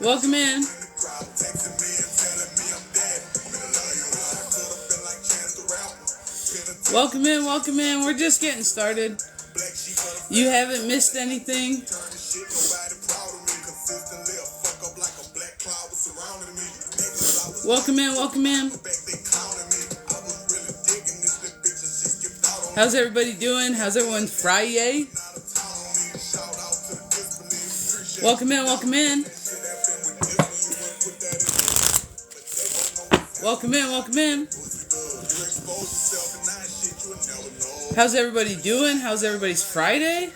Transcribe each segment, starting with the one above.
Welcome in. Welcome in, welcome in. We're just getting started. You haven't missed anything. Welcome in, welcome in. How's everybody doing? How's everyone's Friday? Welcome in, welcome in. Welcome in, welcome in. How's everybody doing? How's everybody's Friday?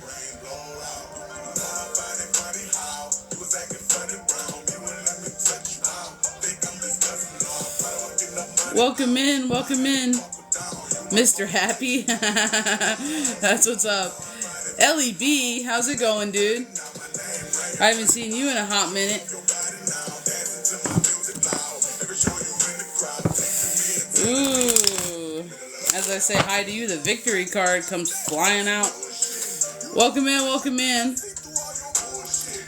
Welcome in, Mr. Happy. That's what's up. Ellie B, how's it going, dude? I haven't seen you in a hot minute. Ooh. As I say hi to you, the victory card comes flying out. Welcome in, welcome in.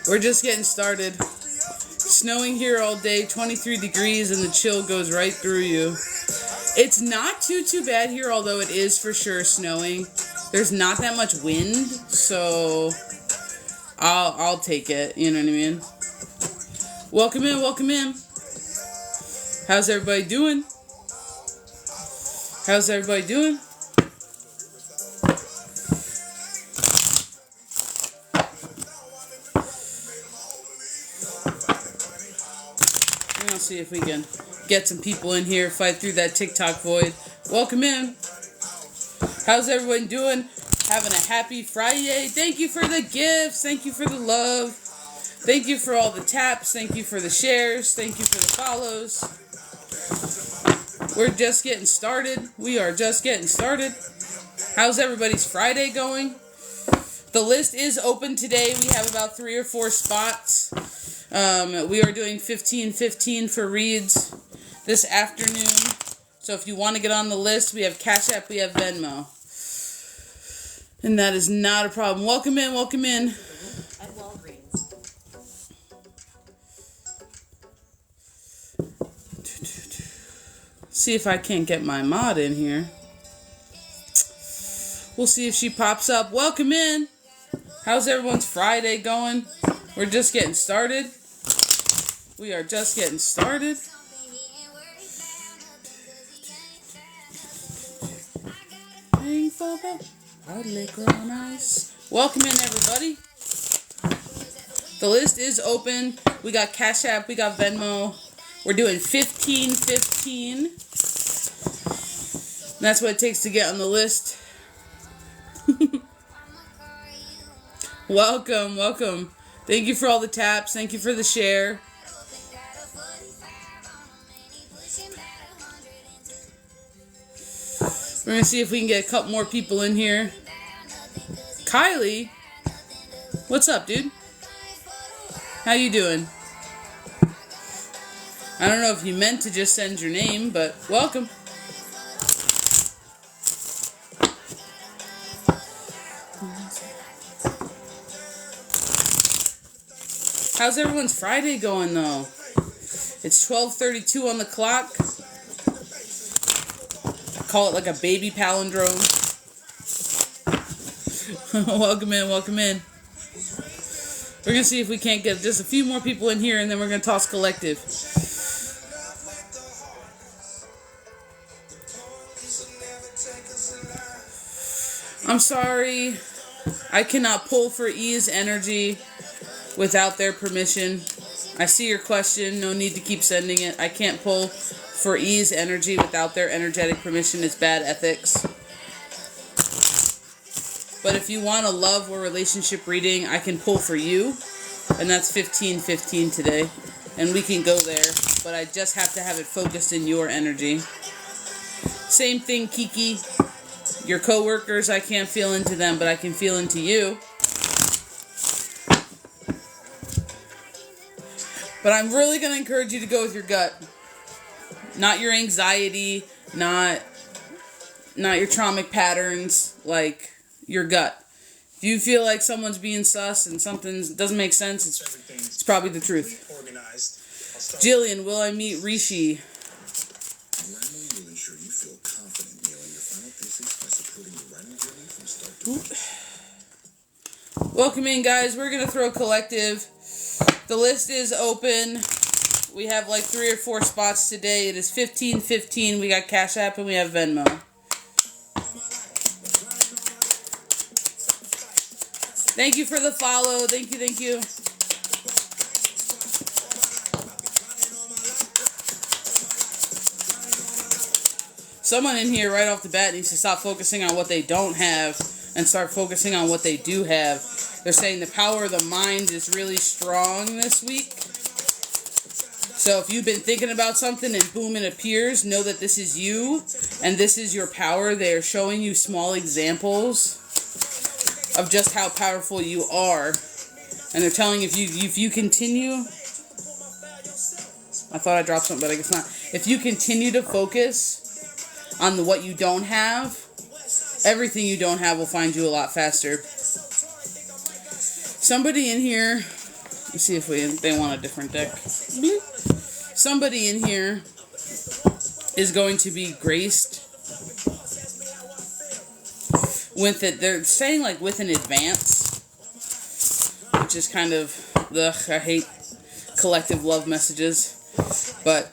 We're just getting started. Snowing here all day, 23 degrees, and the chill goes right through you. It's not too bad here, although it is for sure snowing. There's not that much wind, so I'll take it, you know what I mean? Welcome in, welcome in. How's everybody doing? How's everybody doing? I'll see if we can get some people in here, fight through that TikTok void. Welcome in. How's everyone doing? Having a happy Friday. Thank you for the gifts. Thank you for the love. Thank you for all the taps. Thank you for the shares. Thank you for the follows. We're just getting started. We are just getting started. How's everybody's Friday going? The list is open today. We have about 3 or 4 spots. We are doing 15-15 for reads this afternoon. So if you want to get on the list, we have Cash App, we have Venmo. And that is not a problem. Welcome in, welcome in. At Walgreens. See if I can't get my mod in here. We'll see if she pops up. Welcome in. How's everyone's Friday going? We're just getting started. We are just getting started. Welcome in, everybody. The list is open. We got Cash App, we got Venmo. We're doing 15-15. That's what it takes to get on the list. Welcome, welcome. Thank you for all the taps. Thank you for the share. We're going to see if we can get a couple more people in here. Kylie, what's up, dude? How you doing? I don't know if you meant to just send your name, but welcome. How's everyone's Friday going, though? It's 12:32 on the clock. Call it like a baby palindrome. Welcome in, welcome in. We're going to see if we can't get just a few more people in here, and then we're going to toss collective. I'm sorry. I cannot pull for E's energy without their permission. I see your question. No need to keep sending it. I can't pull for E's energy without their energetic permission. It's bad ethics. But if you want a love or relationship reading, I can pull for you. And that's 15-15 today. and we can go there, but I just have to have it focused in your energy. Same thing, Kiki. Your coworkers, I can't feel into them, but I can feel into you. But I'm really going to encourage you to go with your gut. Not your anxiety, not your traumatic patterns, like your gut. If you feel like someone's being sus and something doesn't make sense, it's probably the truth. Jillian, will I meet Rishi? Welcome in, guys. We're going to throw collective. The list is open. We have like 3 or 4 spots today. It is 15:15. We got Cash App and we have Venmo. Thank you for the follow. Thank you, thank you. Someone in here right off the bat needs to stop focusing on what they don't have and start focusing on what they do have. They're saying the power of the mind is really strong this week. So if you've been thinking about something and boom, it appears, know that this is you and this is your power. They are showing you small examples of just how powerful you are. And they're telling you if you continue... I thought I dropped something, but I guess not. If you continue to focus on what you don't have, everything you don't have will find you a lot faster. Somebody in here... Let's see if they want a different deck. Somebody in here is going to be graced with it. They're saying like with an advance, which is kind of, I hate collective love messages, but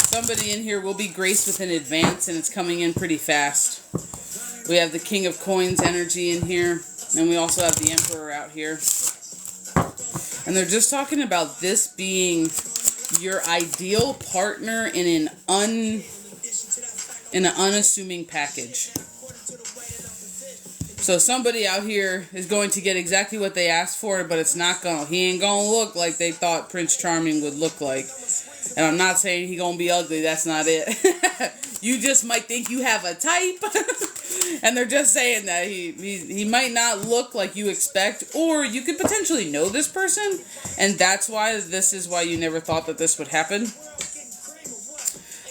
somebody in here will be graced with an advance and it's coming in pretty fast. We have the King of Coins energy in here, and we also have the Emperor out here. And they're just talking about this being your ideal partner in an unassuming package. So somebody out here is going to get exactly what they asked for, but he ain't gonna look like they thought Prince Charming would look like. And I'm not saying he gonna be ugly, that's not it. You just might think you have a type. And they're just saying that he might not look like you expect, or you could potentially know this person, and this is why you never thought that this would happen.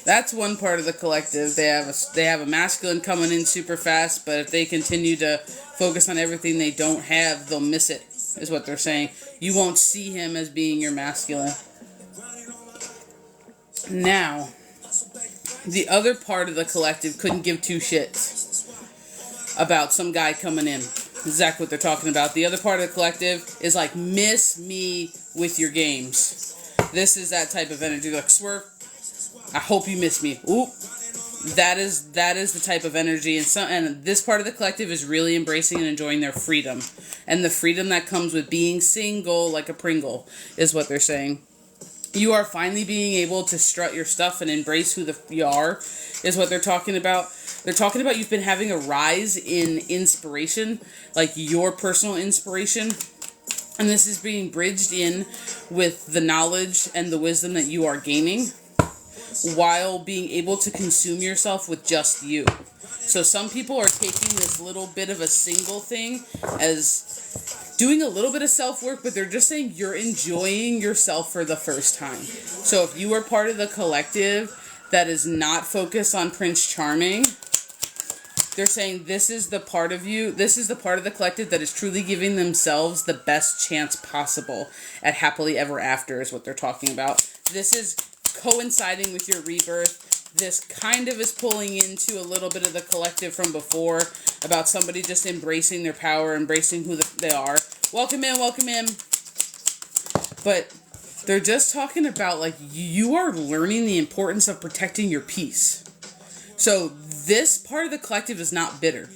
That's one part of the collective. They have a masculine coming in super fast, but if they continue to focus on everything they don't have, they'll miss it, is what they're saying. You won't see him as being your masculine. Now, the other part of the collective couldn't give 2 shits about some guy coming in. Exactly what they're talking about. The other part of the collective is like, miss me with your games. This is that type of energy. Like, Swerve, I hope you miss me. Oop. That is the type of energy. And this part of the collective is really embracing and enjoying their freedom. And the freedom that comes with being single like a Pringle is what they're saying. You are finally being able to strut your stuff and embrace who you are, is what they're talking about. They're talking about you've been having a rise in inspiration, like your personal inspiration. And this is being bridged in with the knowledge and the wisdom that you are gaining, while being able to consume yourself with just you. So some people are taking this little bit of a single thing as doing a little bit of self-work, but they're just saying you're enjoying yourself for the first time. So if you are part of the collective that is not focused on Prince Charming, they're saying this is the part of you, this is the part of the collective that is truly giving themselves the best chance possible at happily ever after, is what they're talking about. This is coinciding with your rebirth. This kind of is pulling into a little bit of the collective from before about somebody just embracing their power, embracing who they are. Welcome in, welcome in. But they're just talking about like you are learning the importance of protecting your peace. So this part of the collective is not bitter.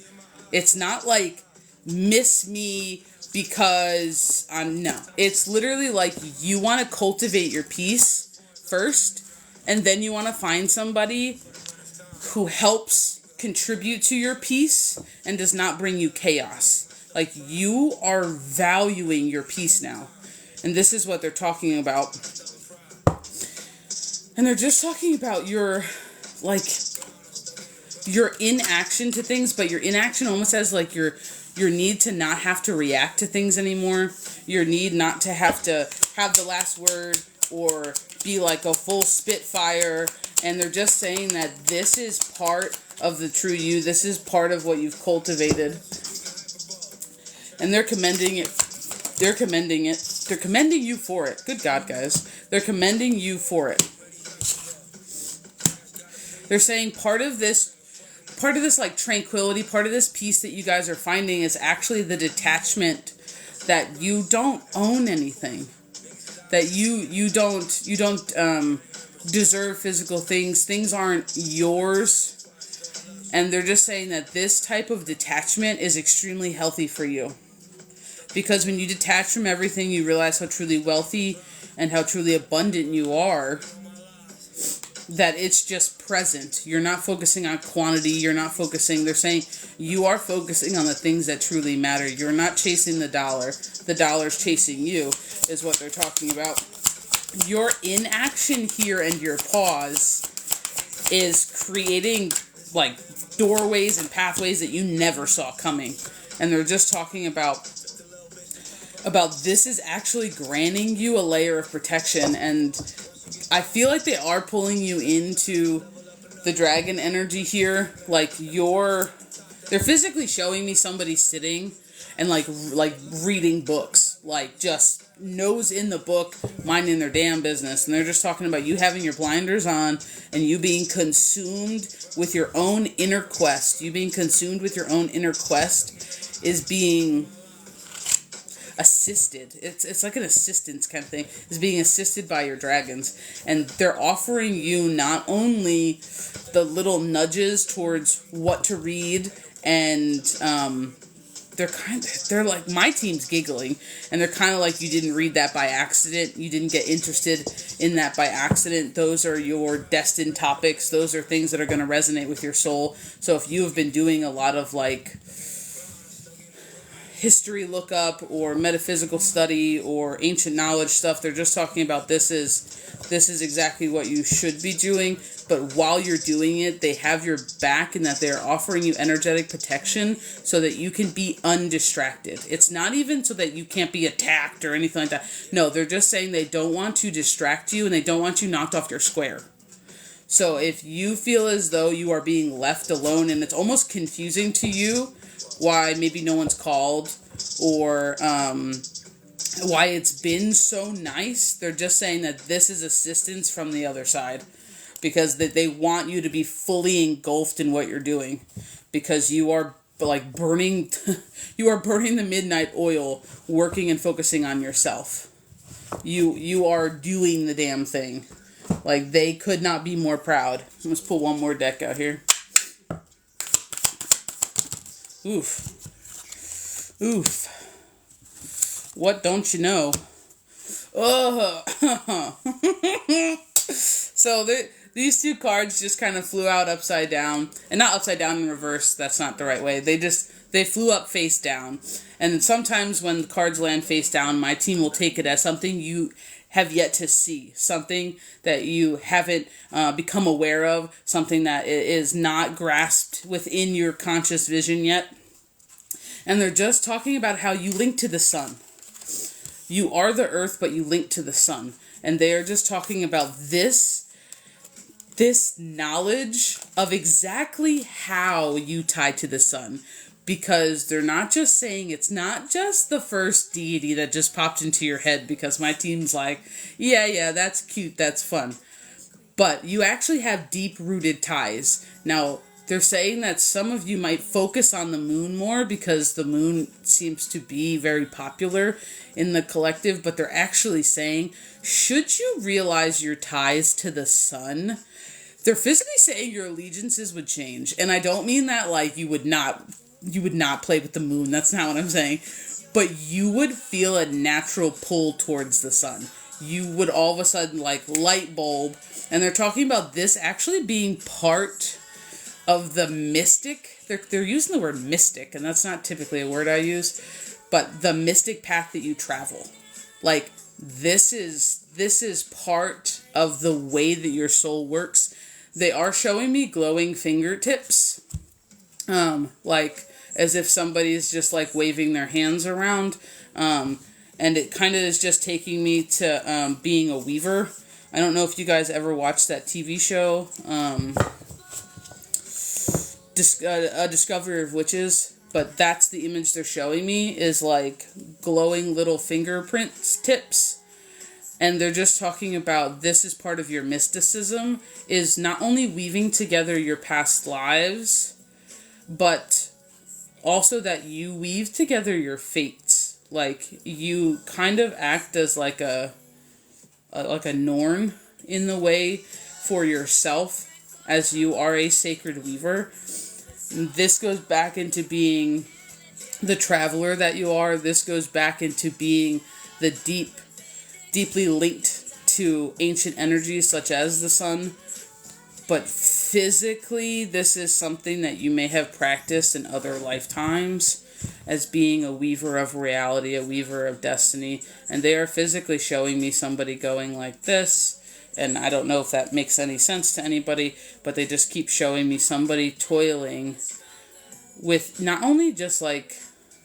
It's not like miss me because no. It's literally like you want to cultivate your peace first, and then you want to find somebody who helps contribute to your peace and does not bring you chaos. Like, you are valuing your peace now. And this is what they're talking about. And they're just talking about your inaction to things, but your inaction almost as like your need to not have to react to things anymore. Your need not to have the last word or be like a full spitfire. And they're just saying that this is part of the true you. This is part of what you've cultivated. And they're commending it. They're commending it. They're commending you for it. Good God, guys. They're commending you for it. They're saying part of this like tranquility, part of this peace that you guys are finding is actually the detachment that you don't own anything. That you don't deserve physical things. Things aren't yours. And they're just saying that this type of detachment is extremely healthy for you. Because when you detach from everything, you realize how truly wealthy and how truly abundant you are. That it's just present. You're not focusing on quantity. You're not focusing. They're saying you are focusing on the things that truly matter. You're not chasing the dollar. The dollar's chasing you, is what they're talking about. Your inaction here and your pause is creating like doorways and pathways that you never saw coming. And they're just talking about this is actually granting you a layer of protection. And I feel like they are pulling you into the dragon energy here. Like they're physically showing me somebody sitting and like reading books, like just nose in the book, minding their damn business. And they're just talking about you having your blinders on and you being consumed with your own inner quest. You being consumed with your own inner quest is being assisted. It's like an assistance kind of thing. Is being assisted by your dragons. And they're offering you not only the little nudges towards what to read, and they're like, my team's giggling, and they're kind of like, you didn't read that by accident. You didn't get interested in that by accident. Those are your destined topics. Those are things that are going to resonate with your soul. So if you have been doing a lot of like history lookup or metaphysical study or ancient knowledge stuff, they're just talking about this is exactly what you should be doing. But while you're doing it, they have your back, and that they're offering you energetic protection so that you can be undistracted. It's not even so that you can't be attacked or anything like that. No, they're just saying they don't want to distract you and they don't want you knocked off your square. So if you feel as though you are being left alone and it's almost confusing to you why maybe no one's called or why it's been so nice, they're just saying that this is assistance from the other side. Because they want you to be fully engulfed in what you're doing. Because you are like burning, you are burning the midnight oil, working and focusing on yourself. You are doing the damn thing. Like, they could not be more proud. Let's pull one more deck out here. Oof. Oof. What don't you know? Oh. So these two cards just kind of flew out upside down. And not upside down in reverse. That's not the right way. They flew up face down. And sometimes when the cards land face down, my team will take it as something you have yet to see. Something that you haven't become aware of. Something that is not grasped within your conscious vision yet. And they're just talking about how you link to the sun. You are the earth, but you link to the sun. And they are just talking about this knowledge of exactly how you tie to the sun. Because they're not just saying, it's not just the first deity that just popped into your head because my team's like, yeah, that's cute, that's fun. But you actually have deep-rooted ties. Now, they're saying that some of you might focus on the moon more because the moon seems to be very popular in the collective, but they're actually saying, should you realize your ties to the sun, they're physically saying your allegiances would change. And I don't mean that like you would not play with the moon. That's not what I'm saying. But you would feel a natural pull towards the sun. You would all of a sudden like light bulb. And they're talking about this actually being part of the mystic. They're using the word mystic, and that's not typically a word I use. But the mystic path that you travel. Like, this is part of the way that your soul works. They are showing me glowing fingertips. Like as if somebody's just like waving their hands around. And it kind of is just taking me to being a weaver. I don't know if you guys ever watched that TV show, A Discovery of Witches, but that's the image they're showing me, is like glowing little fingerprints tips. And they're just talking about this is part of your mysticism, is not only weaving together your past lives, but also that you weave together your fates. Like you kind of act as like a norn in the way for yourself, as you are a sacred weaver. This goes back into being the traveler that you are. This goes back into being the deeply linked to ancient energies such as the sun. But physically, this is something that you may have practiced in other lifetimes as being a weaver of reality, a weaver of destiny. And they are physically showing me somebody going like this. And I don't know if that makes any sense to anybody, but they just keep showing me somebody toiling with not only just like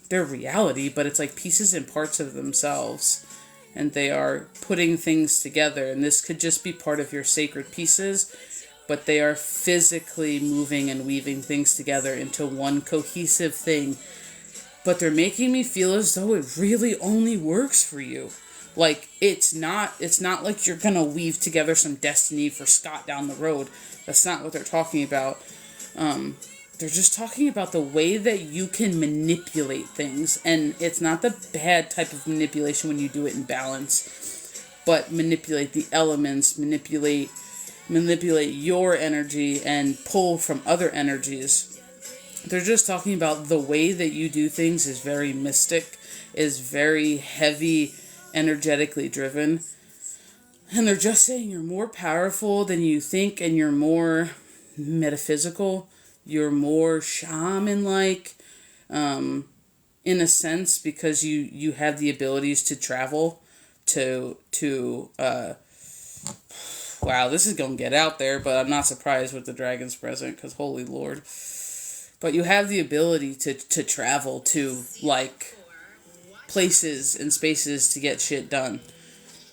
their reality, but it's like pieces and parts of themselves. And they are putting things together. And this could just be part of your sacred pieces, but they are physically moving and weaving things together into one cohesive thing. But they're making me feel as though it really only works for you. Like, it's not like you're gonna weave together some destiny for Scott down the road. That's not what they're talking about. They're just talking about the way that you can manipulate things. And it's not the bad type of manipulation when you do it in balance, but manipulate the elements, manipulate your energy and pull from other energies. They're just talking about the way that you do things is very mystic, is very heavy, energetically driven. And they're just saying you're more powerful than you think, and you're more metaphysical, you're more shaman-like, in a sense, because you have the abilities to travel, wow, this is gonna get out there, but I'm not surprised with the dragon's present, because holy lord. But you have the ability to travel to, like, places and spaces to get shit done.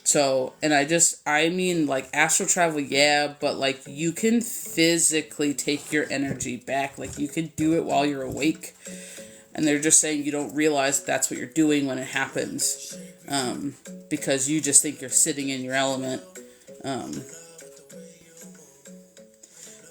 So, and I mean, like, astral travel, yeah, but, like, you can physically take your energy back. Like, you can do it while you're awake. And they're just saying you don't realize that's what you're doing when it happens. Because you just think you're sitting in your element.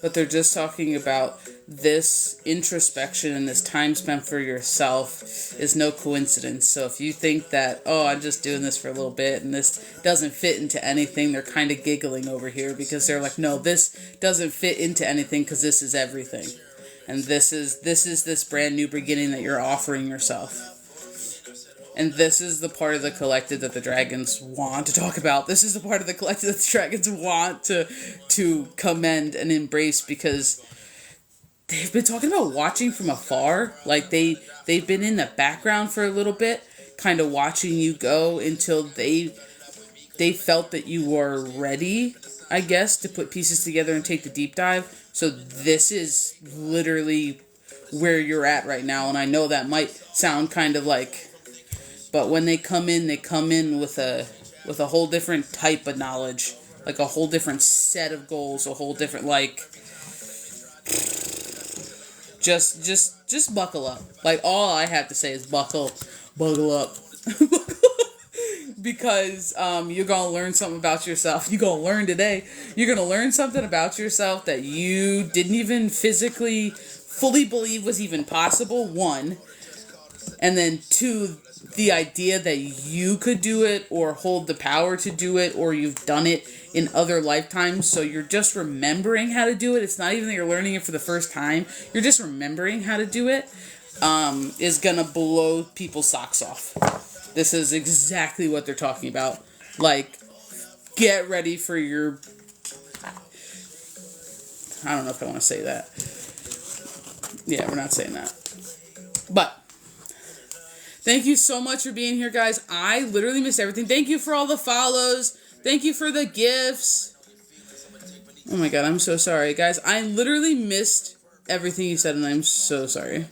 But they're just talking about this introspection and this time spent for yourself is no coincidence. So if you think that, oh, I'm just doing this for a little bit and this doesn't fit into anything, they're kind of giggling over here, because they're like, no, this doesn't fit into anything, because this is everything. And this is this brand new beginning that you're offering yourself. And this is the part of the collective that the dragons want to talk about. This is the part of the collective that the dragons want to commend and embrace, because they've been talking about watching from afar. Like, they've been in the background for a little bit, kind of watching you go until they felt that you were ready, I guess, to put pieces together and take the deep dive. So this is literally where you're at right now. And I know that might sound kind of like... But when they come in with a whole different type of knowledge, like a whole different set of goals, a whole different, like, just buckle up. Like, all I have to say is buckle up. Because you're gonna learn something about yourself. You're gonna learn today. You're gonna learn something about yourself that you didn't even physically fully believe was even possible, one. And then two, the idea that you could do it or hold the power to do it, or you've done it in other lifetimes, so you're just remembering how to do it. It's not even that you're learning it for the first time. You're just remembering how to do it, is gonna blow people's socks off. This is exactly what they're talking about. Like, get ready for your... I don't know if I want to say that. Yeah, we're not saying that. But... thank you so much for being here, guys. I literally missed everything. Thank you for all the follows. Thank you for the gifts. Oh my god, I'm so sorry. Guys, I literally missed everything you said, and I'm so sorry.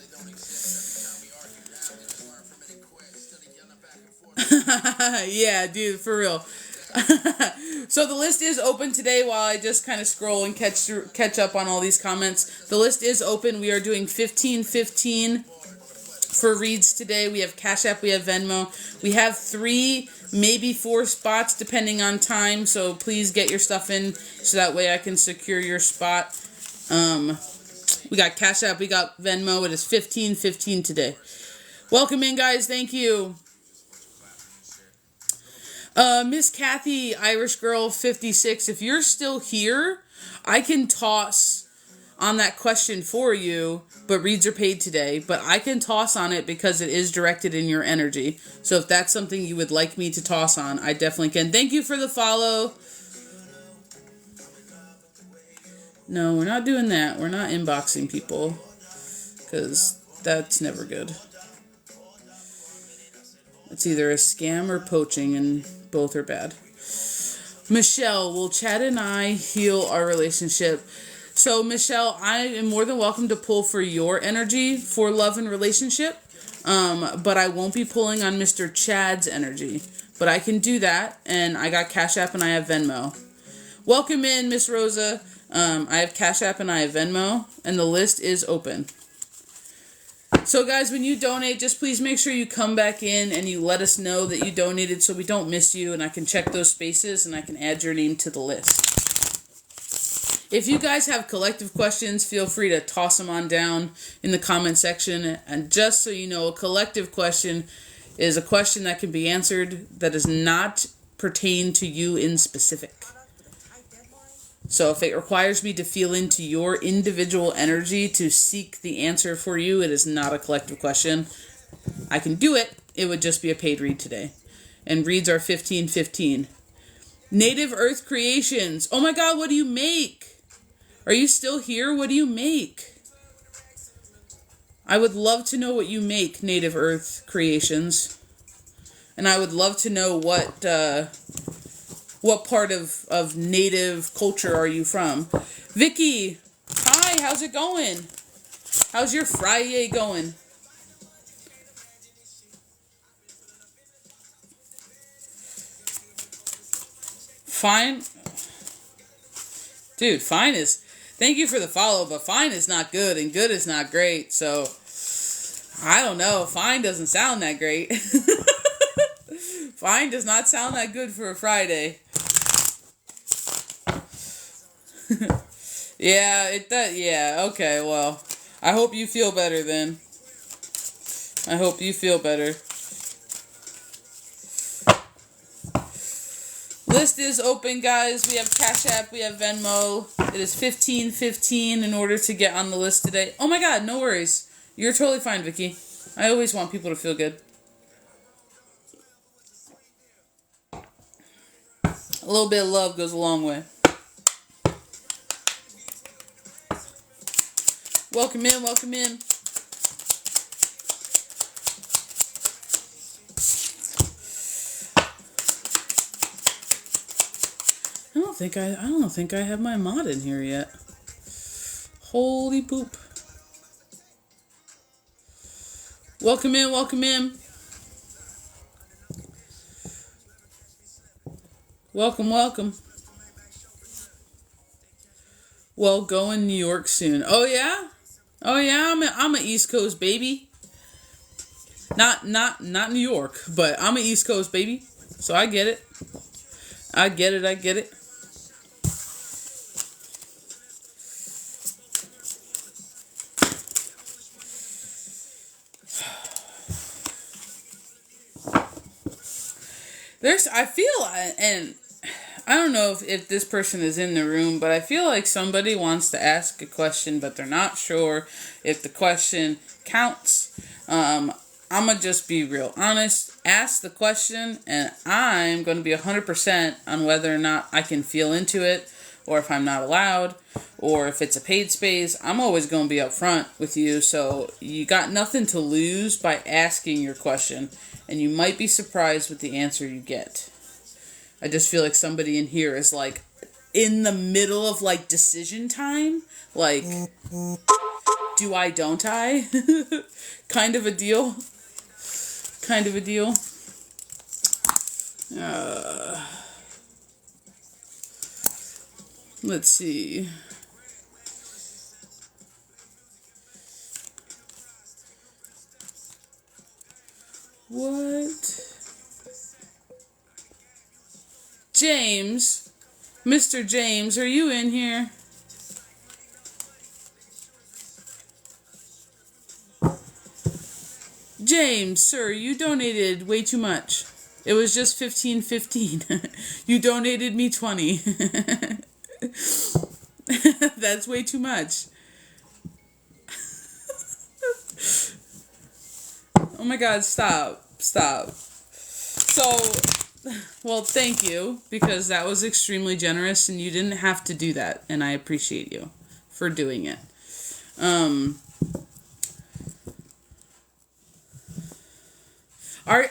Yeah, dude, for real. So the list is open today while I just kind of scroll and catch up on all these comments. The list is open. We are doing 15-15 for reads today. We have Cash App, we have Venmo. We have 3, maybe 4 spots depending on time. So please get your stuff in so that way I can secure your spot. We got Cash App, we got Venmo. It is 15-15 today. Welcome in, guys. Thank you. Miss Kathy, Irish Girl 56, if you're still here, I can toss on that question for you, but reads are paid today. But I can toss on it because it is directed in your energy. So if that's something you would like me to toss on, I definitely can. Thank you for the follow. No, we're not doing that. We're not inboxing people because that's never good. It's either a scam or poaching, and both are bad. Michelle, will Chad and I heal our relationship? So, Michelle, I am more than welcome to pull for your energy for love and relationship, but I won't be pulling on Mr. Chad's energy. But I can do that, and I got Cash App and I have Venmo. Welcome in, Miss Rosa. I have Cash App and I have Venmo, and the list is open. So guys, when you donate, just please make sure you come back in and you let us know that you donated so we don't miss you, and I can check those spaces and I can add your name to the list. If you guys have collective questions, feel free to toss them on down in the comment section. And just so you know, a collective question is a question that can be answered that does not pertain to you in specific. So if it requires me to feel into your individual energy to seek the answer for you, it is not a collective question. I can do it. It would just be a paid read today. And reads are 15-15. Native Earth Creations. Oh my god, what do you make? Are you still here? What do you make? I would love to know what you make, Native Earth Creations. And I would love to know what part of native culture are you from? Vicky, hi, how's it going? How's your Friday going? Fine. Dude, fine is... Thank you for the follow, but fine is not good, and good is not great, so... I don't know. Fine doesn't sound that great. Fine does not sound that good for a Friday. Yeah, it does. Yeah, okay, well, I hope you feel better then. I hope you feel better. List is open, guys. We have Cash App, we have Venmo. It is 15-15 in order to get on the list today. Oh my god, no worries. You're totally fine, Vicky. I always want people to feel good. A little bit of love goes a long way. Welcome in, welcome in. I don't think I have my mod in here yet. Holy poop. Welcome in, welcome in. Welcome, welcome. Well, going New York soon. Oh yeah? Oh yeah, I'm a East Coast baby. Not New York, but I'm a East Coast baby. So I get it. I get it. I feel, and I don't know if this person is in the room, but I feel like somebody wants to ask a question, but they're not sure if the question counts. I'm going to just be real honest. Ask the question, and I'm going to be 100% on whether or not I can feel into it, or if I'm not allowed, or if it's a paid space. I'm always going to be upfront with you, so you got nothing to lose by asking your question, and you might be surprised with the answer you get. I just feel like somebody in here is like, in the middle of like decision time, like do I, don't I? kind of a deal. Let's see. What? James, Mr. James, are you in here? James, sir, you donated way too much. It was just $15.15. You donated me $20. That's way too much. Oh my God, stop. So, well, thank you, because that was extremely generous and you didn't have to do that, and I appreciate you for doing it. I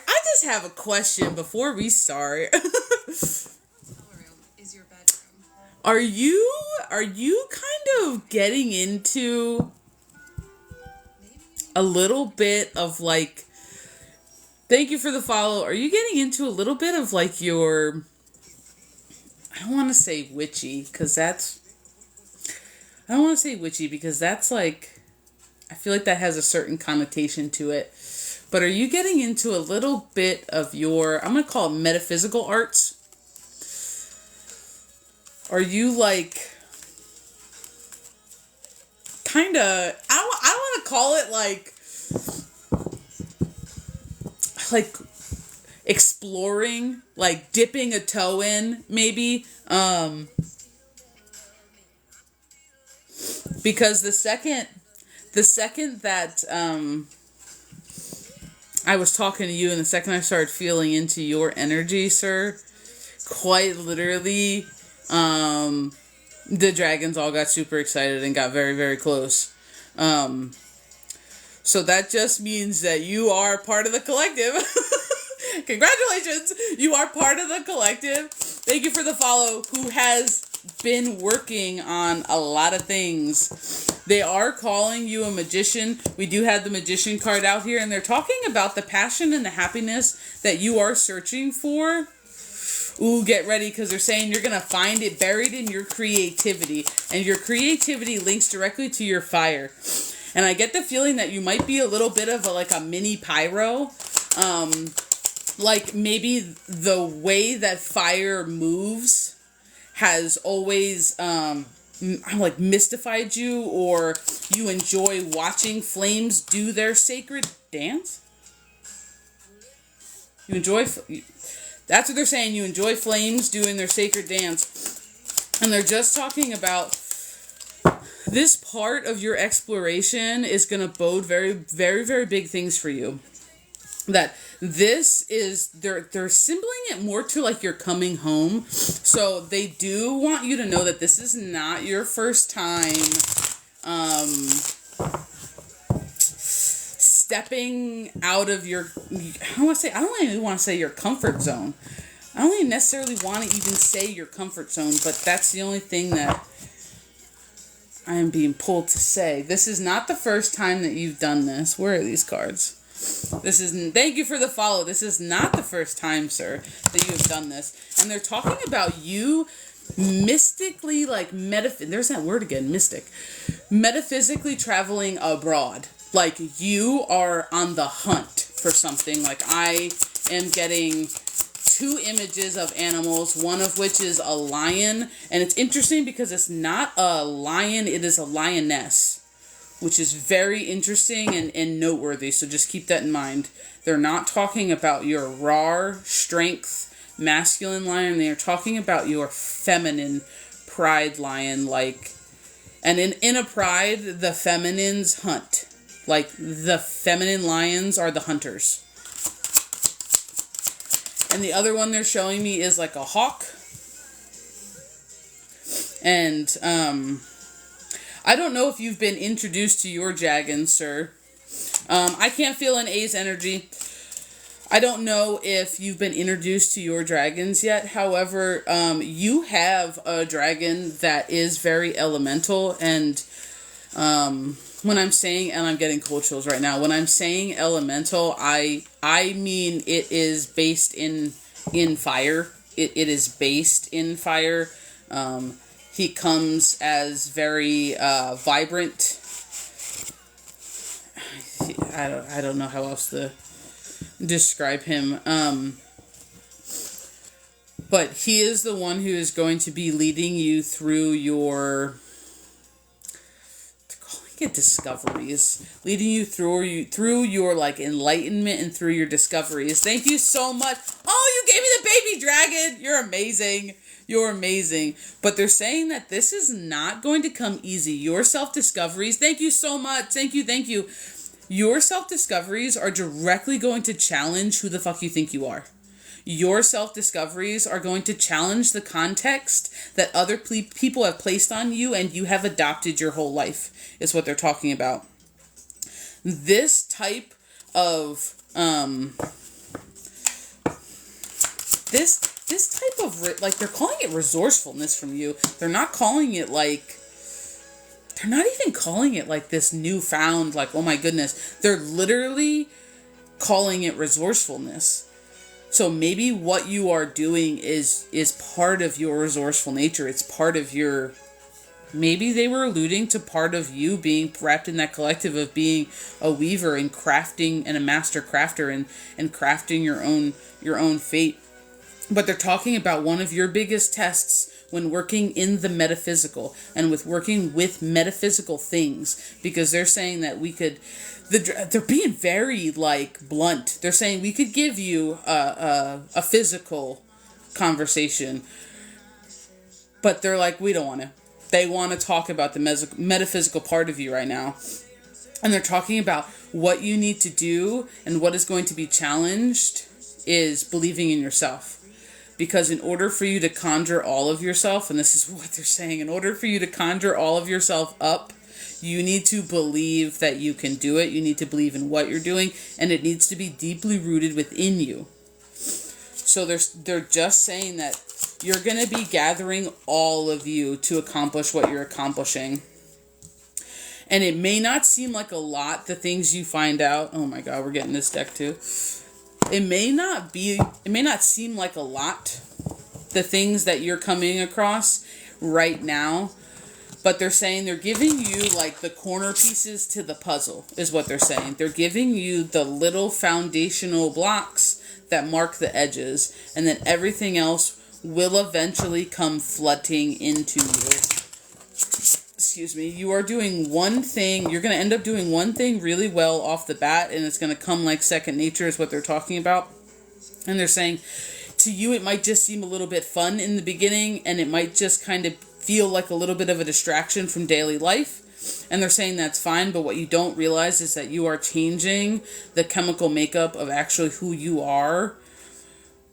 just have a question before we start. Is your bedroom. Are you kind of getting into a little bit of like, thank you for the follow. Are you getting into a little bit of like your, I don't want to say witchy because that's like, I feel like that has a certain connotation to it. But are you getting into a little bit of your, I'm going to call it metaphysical arts? Are you like, kind of, I want to call it like exploring, like dipping a toe in, maybe? Because the second that, I was talking to you, and the second I started feeling into your energy, sir, quite literally, the dragons all got super excited and got very, very close. So that just means that you are part of the collective. Congratulations! You are part of the collective. Thank you for the follow, who has been working on a lot of things. They are calling you a magician. We do have the magician card out here, and they're talking about the passion and the happiness that you are searching for. Ooh, get ready, because they're saying you're going to find it buried in your creativity, and your creativity links directly to your fire. And I get the feeling that you might be a little bit of a mini pyro. Like maybe the way that fire moves has always mystified you, or you enjoy watching flames do their sacred dance. You enjoy, that's what they're saying, you enjoy flames doing their sacred dance. And they're just talking about this part of your exploration is going to bode very, very, very big things for you. That this is, they're symboling it more to like you're coming home. So they do want you to know that this is not your first time stepping out of your, I don't even want to say your comfort zone. I don't even necessarily want to even say your comfort zone, but that's the only thing that I am being pulled to say. This is not the first time that you've done this. Where are these cards? Thank you for the follow. This is not the first time, sir, that you have done this. And they're talking about you mystically, like, there's that word again, mystic. Metaphysically traveling abroad. Like, you are on the hunt for something. Like, I am getting 2 images of animals, one of which is a lion. And it's interesting because it's not a lion, it is a lioness, which is very interesting and noteworthy. So just keep that in mind. They're not talking about your raw strength, masculine lion. They are talking about your feminine pride lion. Like, and in a pride, the feminines hunt. Like, the feminine lions are the hunters. And the other one they're showing me is like a hawk. And, I don't know if you've been introduced to your dragons, sir. I can't feel an A's energy. I don't know if you've been introduced to your dragons yet. However, you have a dragon that is very elemental. And when I'm saying, and I'm getting cold chills right now, when I'm saying elemental, I mean it is based in fire. It is based in fire. He comes as very vibrant. I don't know how else to describe him. But he is the one who is going to be leading you through your, calling it discoveries, leading you through your like enlightenment and through your discoveries. Thank you so much. Oh, you gave me the baby dragon. You're amazing. You're amazing. But they're saying that this is not going to come easy. Your self-discoveries. Thank you so much. Thank you. Thank you. Your self-discoveries are directly going to challenge who the fuck you think you are. Your self-discoveries are going to challenge the context that other people have placed on you and you have adopted your whole life, is what they're talking about. This type of, this type of, like, they're calling it resourcefulness from you. They're not calling it like, they're not even calling it like this newfound, like, oh my goodness. They're literally calling it resourcefulness. So maybe what you are doing is part of your resourceful nature. It's part of your, maybe they were alluding to part of you being wrapped in that collective of being a weaver and crafting and a master crafter and crafting your own fate. But they're talking about one of your biggest tests when working in the metaphysical and with working with metaphysical things, because they're saying that we could, they're being very like blunt. They're saying we could give you a physical conversation, but they're like, we don't want to. They want to talk about the metaphysical part of you right now. And they're talking about what you need to do and what is going to be challenged is believing in yourself. Because in order for you to conjure all of yourself, and this is what they're saying, in order for you to conjure all of yourself up, you need to believe that you can do it. You need to believe in what you're doing, and it needs to be deeply rooted within you. So they're just saying that you're going to be gathering all of you to accomplish what you're accomplishing. And it may not seem like a lot, the things you find out. Oh my God, we're getting this deck too. It may not seem like a lot, the things that you're coming across right now, but they're saying they're giving you like the corner pieces to the puzzle, is what they're saying. They're giving you the little foundational blocks that mark the edges, and then everything else will eventually come flooding into you. Excuse me. You are doing one thing. You're going to end up doing one thing really well off the bat, and it's going to come like second nature is what they're talking about. And they're saying to you, it might just seem a little bit fun in the beginning, and it might just kind of feel like a little bit of a distraction from daily life. And they're saying that's fine, but what you don't realize is that you are changing the chemical makeup of actually who you are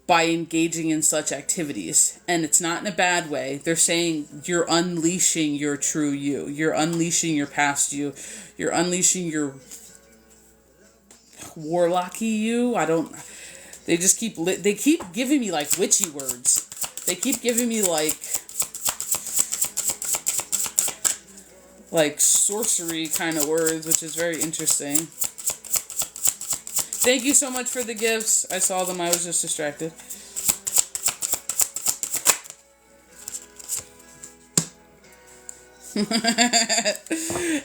by engaging in such activities. And it's not in a bad way. They're saying you're unleashing your true you. You're unleashing your past you. You're unleashing your warlocky you. They just keep giving me like witchy words. They keep giving me like sorcery kind of words, which is very interesting. Thank you so much for the gifts. I saw them. I was just distracted.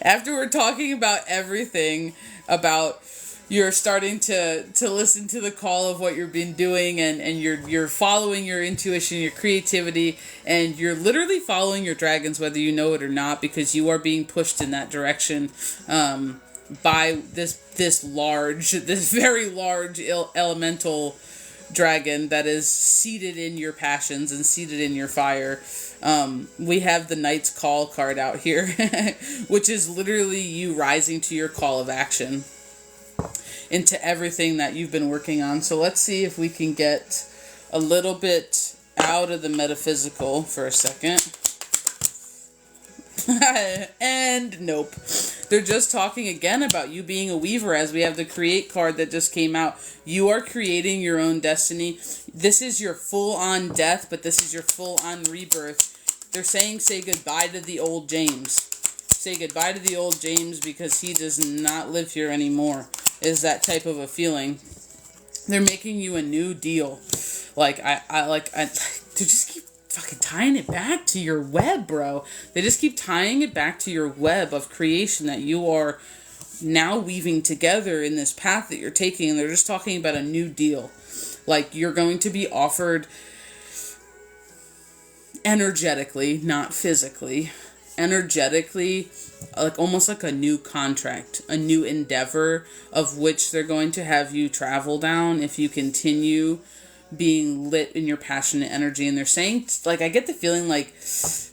After we're talking about everything, about you're starting to listen to the call of what you've been doing, and you're following your intuition, your creativity, and you're literally following your dragons, whether you know it or not, because you are being pushed in that direction. By this very large elemental dragon that is seated in your passions and seated in your fire. We have the Knight's Call card out here, which is literally you rising to your call of action into everything that you've been working on. So let's see if we can get a little bit out of the metaphysical for a second. And nope. They're just talking again about you being a weaver, as we have the create card that just came out. You are creating your own destiny. This is your full-on death, but this is your full-on rebirth. They're saying say goodbye to the old James. Say goodbye to the old James because he does not live here anymore. Is that type of a feeling. They're making you a new deal. They just keep fucking tying it back to your web, bro. They just keep tying it back to your web of creation that you are now weaving together in this path that you're taking. And they're just talking about a new deal. Like, you're going to be offered energetically, not physically, energetically, like almost like a new contract, a new endeavor of which they're going to have you travel down if you continue being lit in your passionate energy. And they're saying, like, I get the feeling like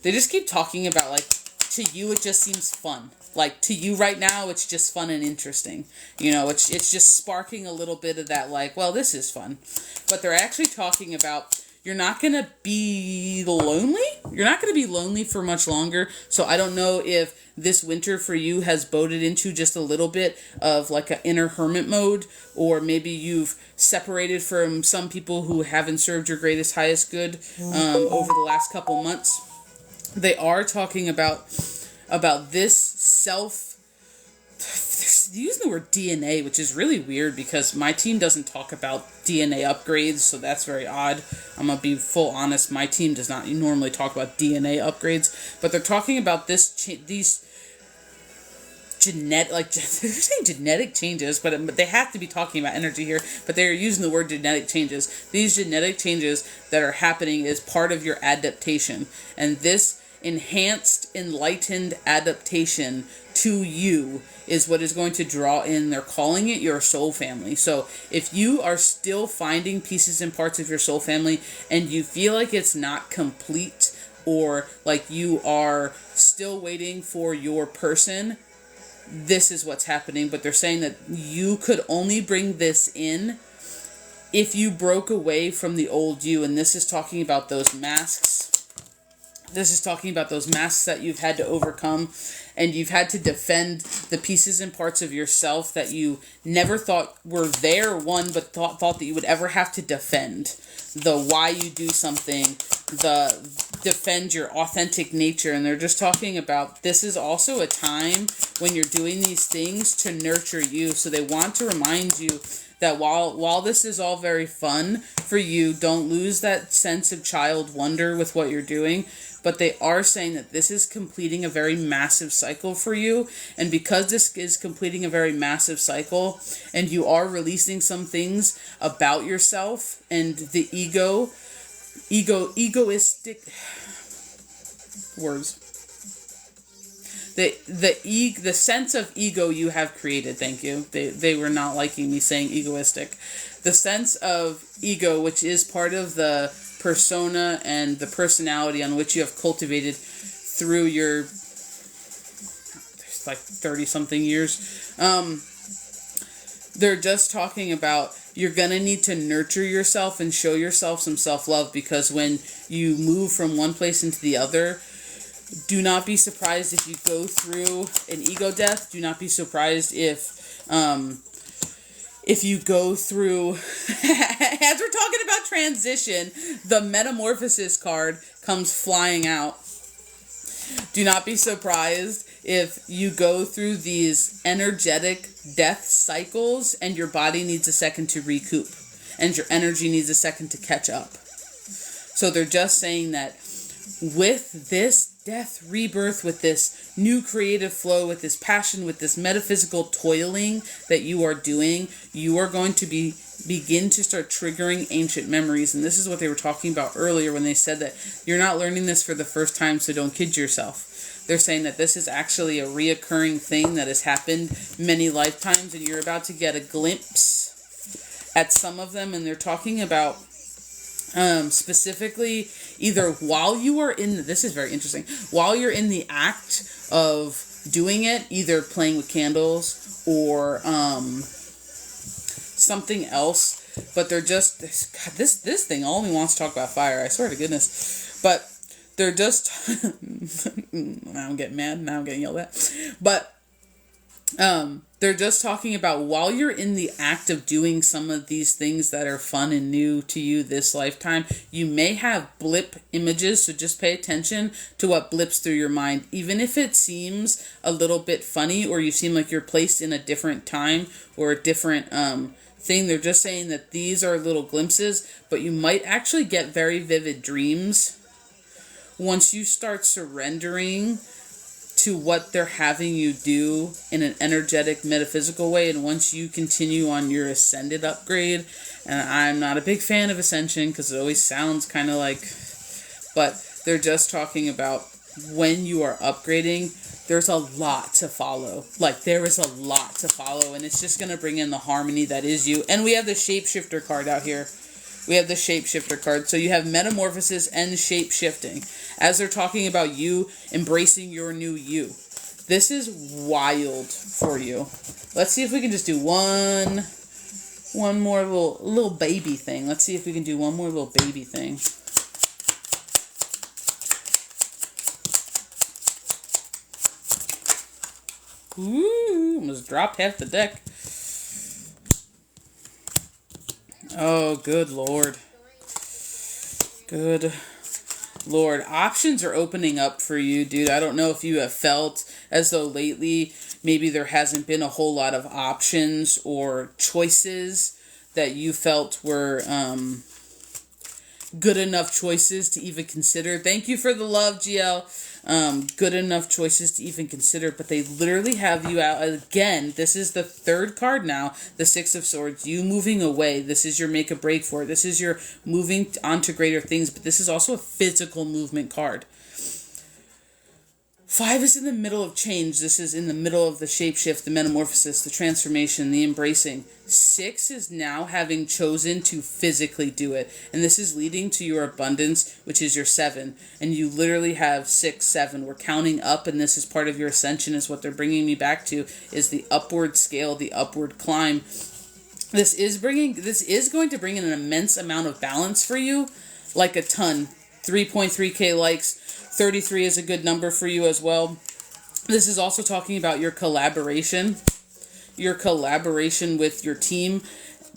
they just keep talking about, like, to you it just seems fun. Like, to you right now it's just fun and interesting. You know, it's just sparking a little bit of that, like, well, this is fun. But they're actually talking about you're not going to be lonely. You're not going to be lonely for much longer. So I don't know if this winter for you has boded into just a little bit of like an inner hermit mode, or maybe you've separated from some people who haven't served your greatest, highest good over the last couple months. They are talking about this self. Using the word DNA, which is really weird because my team doesn't talk about DNA upgrades, so that's very odd. I'm gonna be full honest, my team does not normally talk about DNA upgrades, but they're talking about these genetic, like, they're saying genetic changes, but they have to be talking about energy here, but they're using the word genetic changes. These genetic changes that are happening is part of your adaptation, and this enhanced, enlightened adaptation to you is what is going to draw in, they're calling it your soul family. So if you are still finding pieces and parts of your soul family and you feel like it's not complete, or like you are still waiting for your person, this is what's happening. But they're saying that you could only bring this in if you broke away from the old you. And this is talking about those masks. This is talking about those masks that you've had to overcome, and you've had to defend the pieces and parts of yourself that you never thought were there, but thought that you would ever have to defend. The why you do something, the defend your authentic nature. And they're just talking about this is also a time when you're doing these things to nurture you. So they want to remind you that while this is all very fun for you, don't lose that sense of child wonder with what you're doing. But they are saying that this is completing a very massive cycle for you. And because this is completing a very massive cycle, and you are releasing some things about yourself and the egoistic words. The sense of ego you have created, thank you. They were not liking me saying egoistic. The sense of ego, which is part of the persona and the personality on which you have cultivated through your like 30-something years. They're just talking about you're going to need to nurture yourself and show yourself some self-love, because when you move from one place into the other, do not be surprised if you go through an ego death. Do not be surprised if you go through, as we're talking about transition, the metamorphosis card comes flying out. Do not be surprised if you go through these energetic death cycles and your body needs a second to recoup and your energy needs a second to catch up. So they're just saying that with this death rebirth, with this new creative flow, with this passion, with this metaphysical toiling that you are doing, you are going to begin to start triggering ancient memories. And this is what they were talking about earlier when they said that you're not learning this for the first time, so don't kid yourself. They're saying that this is actually a reoccurring thing that has happened many lifetimes, and you're about to get a glimpse at some of them. And they're talking about specifically either while you are in, this is very interesting, while you're in the act of doing it, either playing with candles or something else, but they're just, God, this thing only wants to talk about fire, I swear to goodness. But they're just now I'm getting mad, now I'm getting yelled at, but They're just talking about while you're in the act of doing some of these things that are fun and new to you this lifetime, you may have blip images, so just pay attention to what blips through your mind. Even if it seems a little bit funny or you seem like you're placed in a different time or a different thing, they're just saying that these are little glimpses, but you might actually get very vivid dreams once you start surrendering to what they're having you do in an energetic, metaphysical way. And once you continue on your ascended upgrade, and I'm not a big fan of ascension because it always sounds kind of like, but they're just talking about when you are upgrading, there's a lot to follow. Like, there is a lot to follow, and it's just going to bring in the harmony that is you. And we have the shapeshifter card out here. We have the shapeshifter card. So you have metamorphosis and shape-shifting. As they're talking about you embracing your new you. This is wild for you. Let's see if we can just do one more little baby thing. Let's see if we can do one more little baby thing. Ooh, almost dropped half the deck. Oh, good Lord. Good Lord. Options are opening up for you, dude. I don't know if you have felt as though lately maybe there hasn't been a whole lot of options or choices that you felt were good enough choices to even consider. Thank you for the love, GL. Good enough choices to even consider, but they literally have you out again. This is the third card now, the Six of Swords. You moving away. This is your make a break for it. This is your moving on to greater things, but this is also a physical movement card. 5 is in the middle of change. This is in the middle of the shapeshift, the metamorphosis, the transformation, the embracing. 6 is now having chosen to physically do it. And this is leading to your abundance, which is your 7. And you literally have 6, 7. We're counting up, and this is part of your ascension, is what they're bringing me back to, is the upward scale, the upward climb. This is going to bring in an immense amount of balance for you, like a ton. 3.3k likes. 33 is a good number for you as well. This is also talking about your collaboration with your team,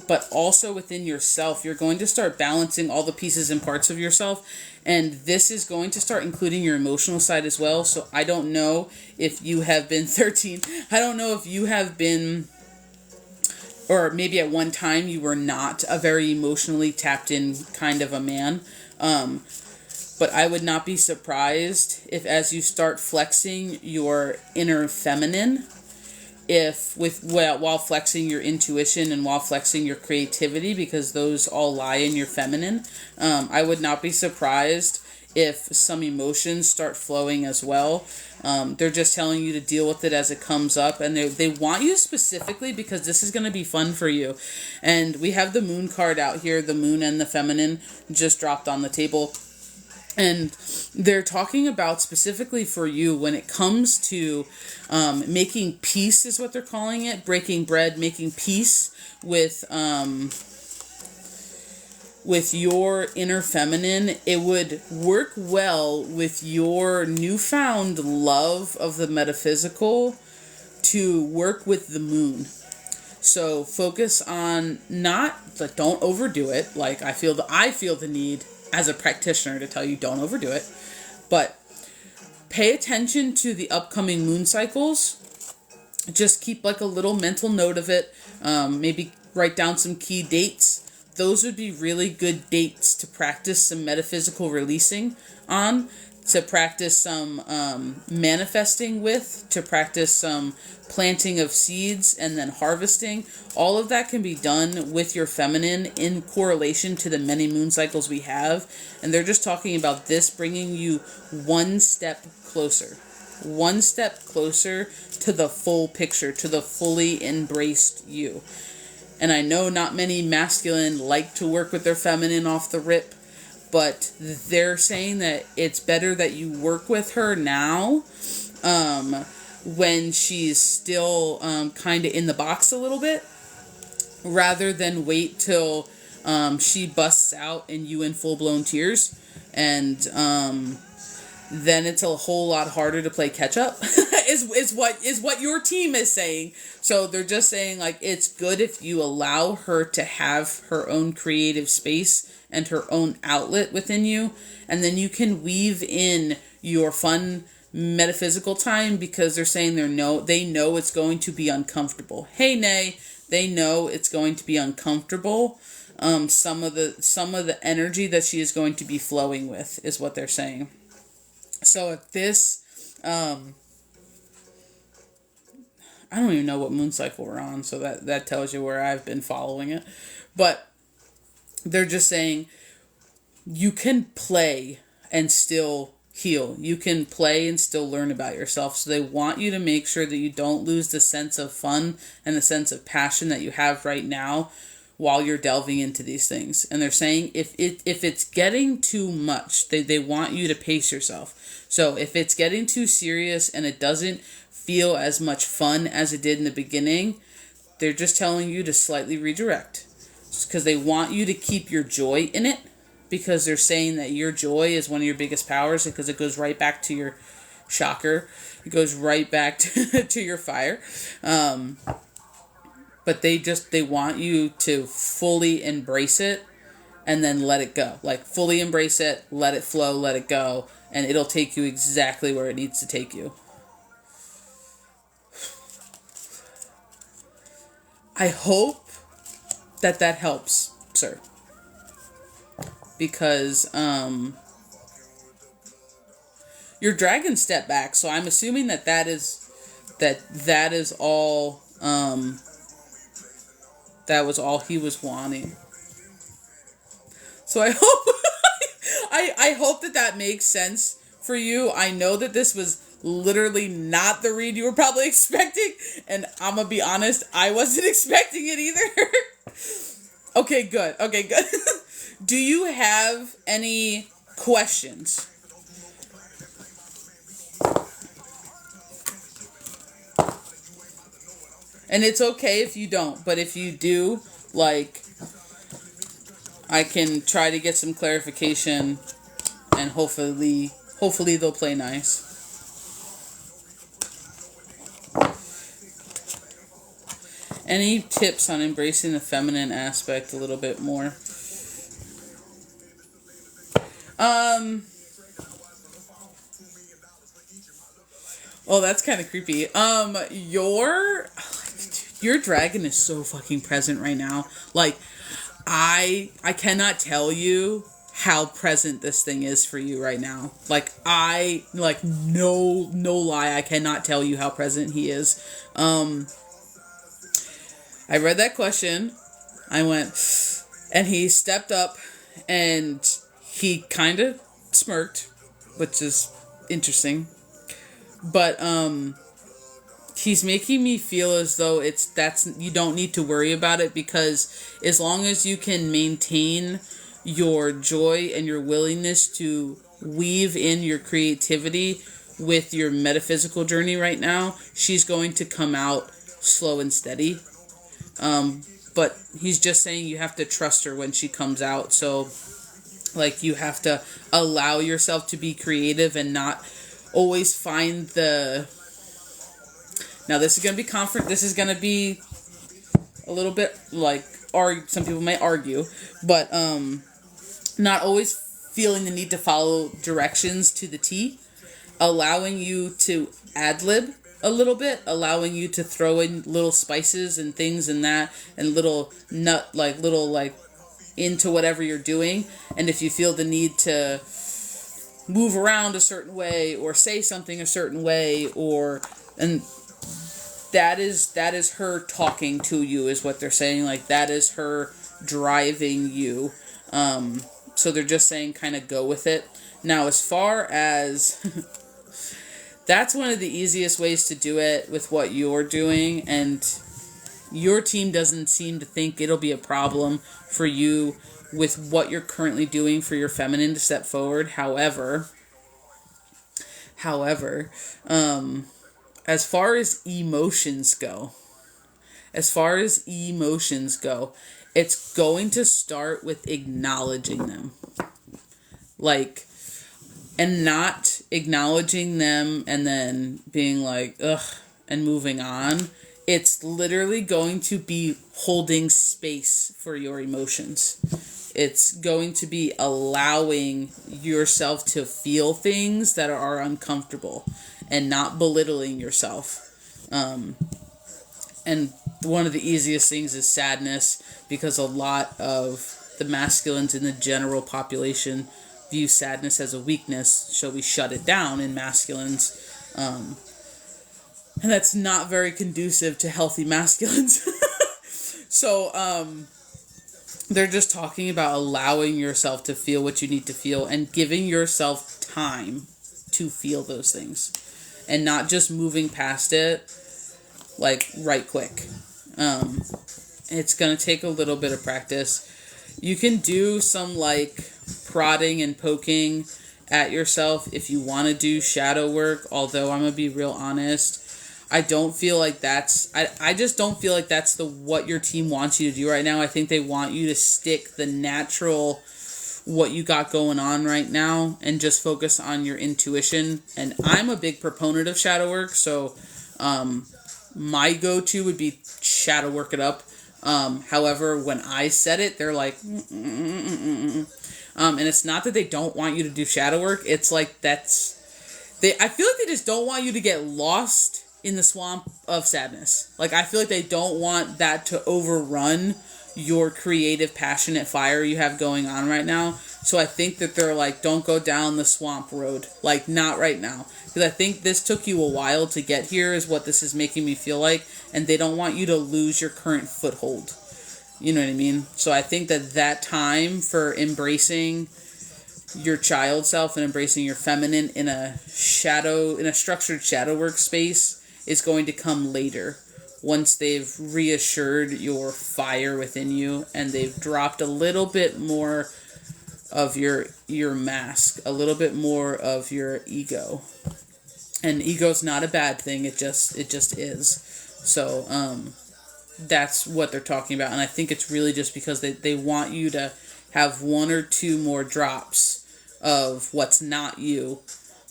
but also within yourself. You're going to start balancing all the pieces and parts of yourself, and this is going to start including your emotional side as well. So I don't know if you have been 13. I don't know if you have been, or maybe at one time you were not a very emotionally tapped in kind of a man. But I would not be surprised if, as you start flexing your inner feminine, while flexing your intuition and while flexing your creativity, because those all lie in your feminine, I would not be surprised if some emotions start flowing as well. They're just telling you to deal with it as it comes up, and they want you specifically because this is going to be fun for you. And we have the moon card out here. The moon and the feminine just dropped on the table. And they're talking about specifically for you when it comes to making peace, is what they're calling it, breaking bread, making peace with your inner feminine. It would work well with your newfound love of the metaphysical to work with the moon. So focus on don't overdo it. Like I feel the need as a practitioner to tell you don't overdo it, but pay attention to the upcoming moon cycles. Just keep like a little mental note of it. Maybe write down some key dates. Those would be really good dates to practice some metaphysical releasing on, to practice some manifesting with, to practice some planting of seeds and then harvesting. All of that can be done with your feminine in correlation to the many moon cycles we have. And they're just talking about this bringing you one step closer to the full picture, to the fully embraced you. And I know not many masculine like to work with their feminine off the rip, but they're saying that it's better that you work with her now, when she's still kind of in the box a little bit, rather than wait till she busts out and you in full-blown tears. And then it's a whole lot harder to play catch-up, is what your team is saying. So they're just saying, like, it's good if you allow her to have her own creative space and her own outlet within you, and then you can weave in your fun metaphysical time, because they're saying they know it's going to be uncomfortable. Hey, Nay, they know it's going to be uncomfortable. Some of the energy that she is going to be flowing with is what they're saying. So if this, I don't even know what moon cycle we're on, so that tells you where I've been following it. But they're just saying you can play and still heal. You can play and still learn about yourself. So they want you to make sure that you don't lose the sense of fun and the sense of passion that you have right now while you're delving into these things. And they're saying if it's getting too much, they want you to pace yourself. So if it's getting too serious and it doesn't feel as much fun as it did in the beginning, they're just telling you to slightly redirect. Because they want you to keep your joy in it, because they're saying that your joy is one of your biggest powers, because it goes right back to your chakra. It goes right back to your fire. But they want you to fully embrace it and then let it go. Like, fully embrace it, let it flow, let it go, and it'll take you exactly where it needs to take you. I hope that helps, sir. Because your dragon stepped back, so I'm assuming that is all. That was all he was wanting. So I hope I hope that makes sense for you. I know that this was literally not the read you were probably expecting, and I'm gonna be honest, I wasn't expecting it either. Okay, good. Do you have any questions? And it's okay if you don't, but if you do, like, I can try to get some clarification, and hopefully they'll play nice. Any tips on embracing the feminine aspect a little bit more? Oh, that's kind of creepy. Your dragon is so fucking present right now. Like, I cannot tell you how present this thing is for you right now. No lie, I cannot tell you how present he is. I read that question. I went, and he stepped up, and he kind of smirked, which is interesting. But he's making me feel as though you don't need to worry about it, because as long as you can maintain your joy and your willingness to weave in your creativity with your metaphysical journey right now, she's going to come out slow and steady. But he's just saying you have to trust her when she comes out. So, like, you have to allow yourself to be creative and not always find the... Now, this is going to be this is going to be a little bit, like, some people may argue, but not always feeling the need to follow directions to the T, allowing you to ad-lib a little bit, allowing you to throw in little spices and things and that, and little into whatever you're doing. And if you feel the need to move around a certain way or say something a certain way, and that is her talking to you, is what they're saying. Like, that is her driving you. So they're just saying kind of go with it. Now, as far as that's one of the easiest ways to do it with what you're doing, and your team doesn't seem to think it'll be a problem for you with what you're currently doing for your feminine to step forward. However, as far as emotions go, it's going to start with acknowledging them. Like, and not acknowledging them and then being like, ugh, and moving on. It's literally going to be holding space for your emotions. It's going to be allowing yourself to feel things that are uncomfortable and not belittling yourself. And one of the easiest things is sadness, because a lot of the masculines in the general population view sadness as a weakness, so we shut it down in masculines. And that's not very conducive to healthy masculines. So, they're just talking about allowing yourself to feel what you need to feel and giving yourself time to feel those things and not just moving past it like right quick. It's going to take a little bit of practice. You can do some like prodding and poking at yourself if you want to do shadow work, although I'm going to be real honest. I don't feel like I just don't feel like that's what your team wants you to do right now. I think they want you to stick the natural, what you got going on right now, and just focus on your intuition. And I'm a big proponent of shadow work, so my go-to would be shadow work it up. However, when I said it, they're like, and it's not that they don't want you to do shadow work. It's like I feel like they just don't want you to get lost in the swamp of sadness. Like, I feel like they don't want that to overrun your creative, passionate fire you have going on right now. So I think that they're like, don't go down the swamp road. Like, not right now. Because I think this took you a while to get here is what this is making me feel like. And they don't want you to lose your current foothold. You know what I mean? So I think that time for embracing your child self and embracing your feminine in a structured shadow work space is going to come later, once they've reassured your fire within you and they've dropped a little bit more of your mask, a little bit more of your ego. And ego's not a bad thing, it just is. So that's what they're talking about, and I think it's really just because they want you to have one or two more drops of what's not you.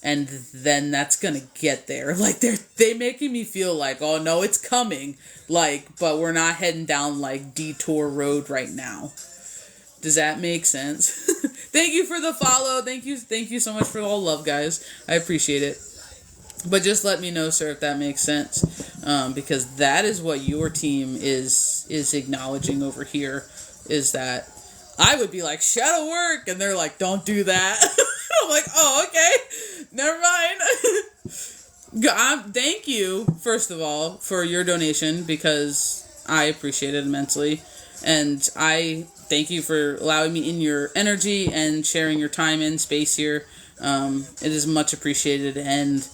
And then that's gonna get there. Like, they making me feel like, oh no, it's coming. Like, but we're not heading down like detour road right now. Does that make sense? Thank you for the follow. Thank you so much for all love, guys. I appreciate it. But just let me know, sir, if that makes sense. Because that is what your team is acknowledging over here. Is that I would be like, shadow work, and they're like, don't do that. I'm like, oh, okay, never mind. Thank you, first of all, for your donation, because I appreciate it immensely. And I thank you for allowing me in your energy and sharing your time and space here. It is much appreciated. And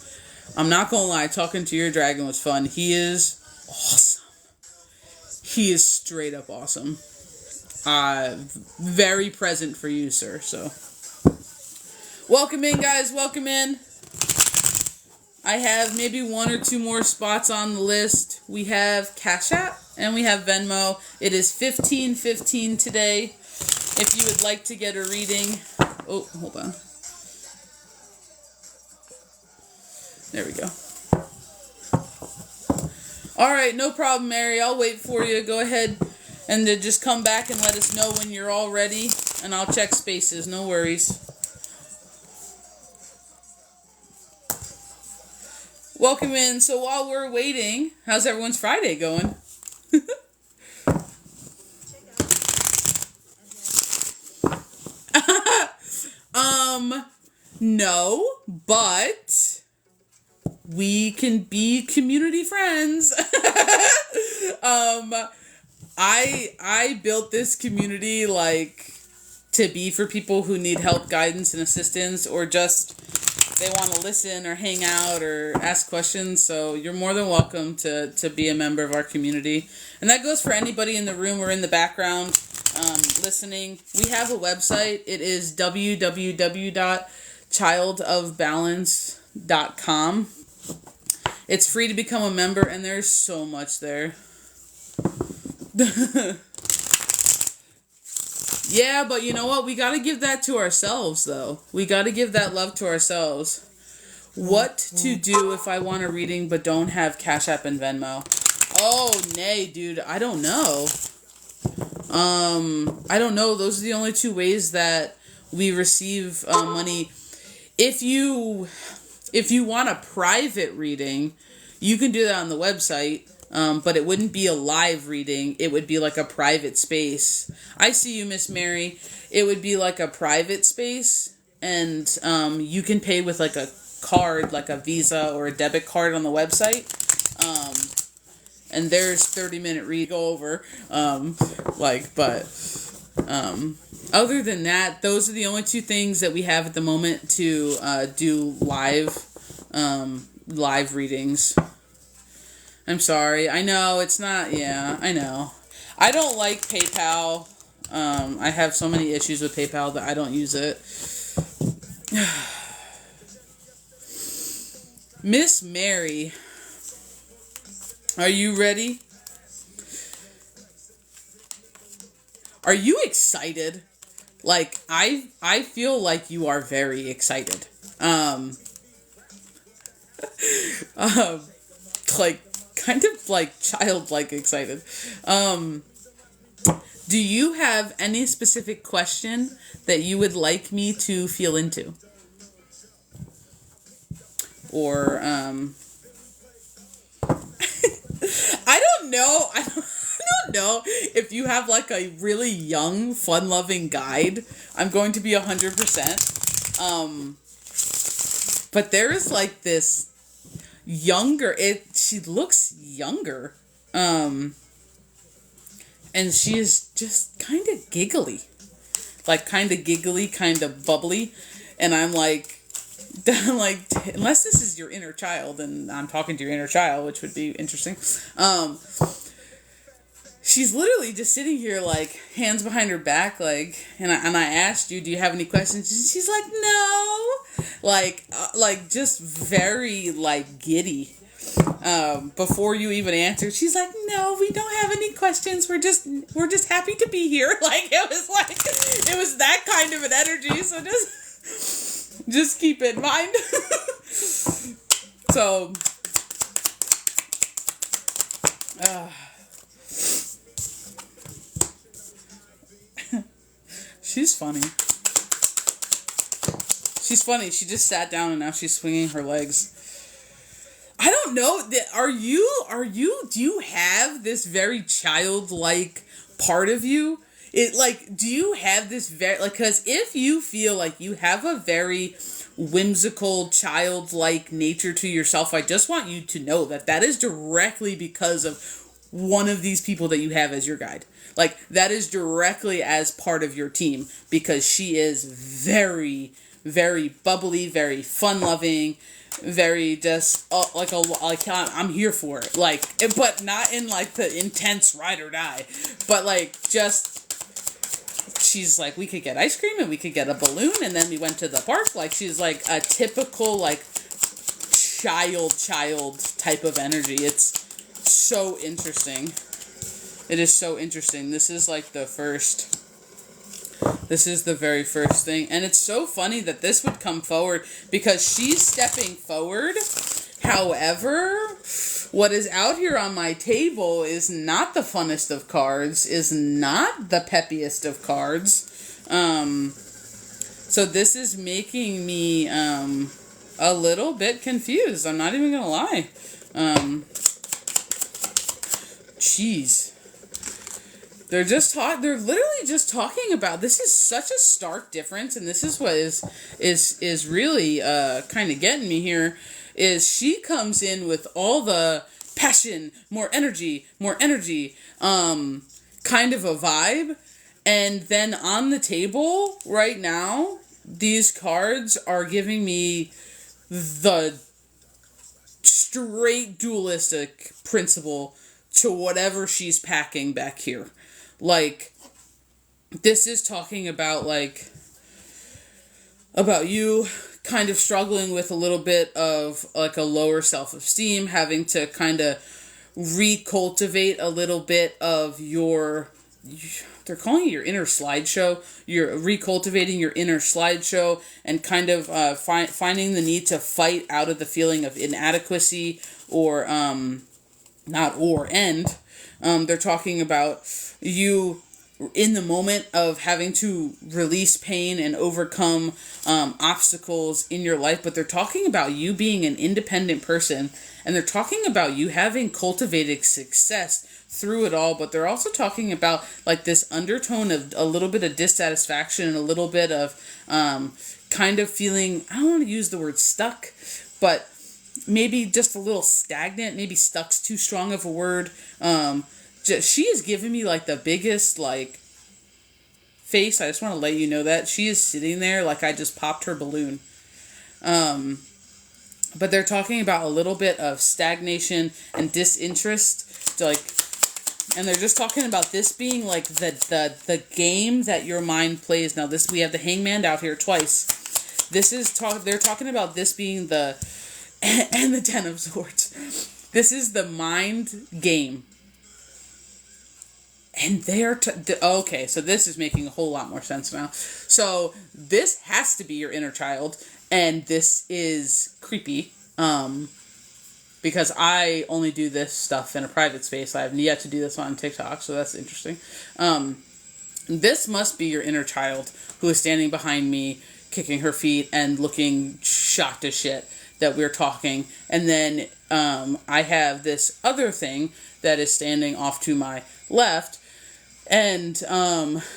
I'm not going to lie, talking to your dragon was fun. He is awesome. He is straight up awesome. Very present for you, sir. So, welcome in, guys. Welcome in. I have maybe one or two more spots on the list. We have Cash App and we have Venmo. It is $15.15 today. If you would like to get a reading, oh, hold on. There we go. All right, no problem, Mary. I'll wait for you. Go ahead and just come back and let us know when you're all ready, and I'll check spaces. No worries. Welcome in. So while we're waiting, how's everyone's Friday going? No, but we can be community friends. I built this community like to be for people who need help, guidance, and assistance, or just they want to listen or hang out or ask questions. So you're more than welcome to be a member of our community. And that goes for anybody in the room or in the background listening. We have a website. It is www.childofbalance.com. It's free to become a member, and there's so much there. Yeah, but you know what? We got to give that to ourselves, though. We got to give that love to ourselves. What to do if I want a reading but don't have Cash App and Venmo? Oh, nay, dude. I don't know. I don't know. Those are the only two ways that we receive money. If you want a private reading, you can do that on the website. But it wouldn't be a live reading. It would be like a private space. I see you, Miss Mary. It would be like a private space, and you can pay with like a card, like a Visa or a debit card on the website. And there's 30-minute read go over. Other than that, those are the only two things that we have at the moment to do live readings. I'm sorry. I know it's not. Yeah, I know. I don't like PayPal. I have so many issues with PayPal that I don't use it. Miss Mary, are you ready? Are you excited? Like, I feel like you are very excited. Like, kind of like childlike excited. Do you have any specific question that you would like me to feel into? Or, I don't know. I don't know if you have like a really young, fun-loving guide. I'm going to be 100%. But there is like this younger, she looks younger. And she is just kind of giggly. Like kind of giggly, kind of bubbly. And I'm like, unless this is your inner child, and I'm talking to your inner child, which would be interesting. She's literally just sitting here, like, hands behind her back, like, and I asked you, do you have any questions? And she's like, no. Like, just very, like, giddy. Before you even answered, she's like, no, we don't have any questions. We're just happy to be here. Like, it was that kind of an energy. So just keep it in mind. So, she's funny. She's funny. She just sat down and now she's swinging her legs. I don't know. Do you have this very childlike part of you? Do you have this very, like, because if you feel like you have a very whimsical, childlike nature to yourself, I just want you to know that is directly because of one of these people that you have as your guide. Like, that is directly as part of your team, because she is very, very bubbly, very fun-loving, very just, I'm here for it. Like, but not in, like, the intense ride or die. But, like, just, she's like, we could get ice cream and we could get a balloon, and then we went to the park. Like, she's, like, a typical, like, child type of energy. It's so interesting. It is so interesting. This is like this is the very first thing. And it's so funny that this would come forward because she's stepping forward. However, what is out here on my table is not the funnest of cards, is not the peppiest of cards. So this is making me a little bit confused. I'm not even going to lie. Jeez. They're literally just talking about, this is such a stark difference, and this is what is really kind of getting me here, is she comes in with all the passion, more energy, kind of a vibe, and then on the table right now, these cards are giving me the straight dualistic principle to whatever she's packing back here. Like, this is talking about, like, about you kind of struggling with a little bit of, like, a lower self-esteem, having to kind of recultivate a little bit of your they're calling it your inner slideshow. You're recultivating your inner slideshow and kind of finding the need to fight out of the feeling of inadequacy or they're talking about you in the moment of having to release pain and overcome obstacles in your life, but they're talking about you being an independent person, and they're talking about you having cultivated success through it all, but they're also talking about like this undertone of a little bit of dissatisfaction and a little bit of kind of feeling, I don't want to use the word stuck, but maybe just a little stagnant. Maybe stuck's too strong of a word. She is giving me like the biggest like face. I just want to let you know that she is sitting there like I just popped her balloon. But they're talking about a little bit of stagnation and disinterest, and they're just talking about this being like the game that your mind plays. Now we have the Hangman out here twice. They're talking about this being and the Ten of Swords. This is the mind game. And they're okay, so this is making a whole lot more sense now. So this has to be your inner child, and this is creepy, because I only do this stuff in a private space. I have yet to do this on TikTok, so that's interesting. This must be your inner child who is standing behind me, kicking her feet and looking shocked as shit that we're talking. And then I have this other thing that is standing off to my left, and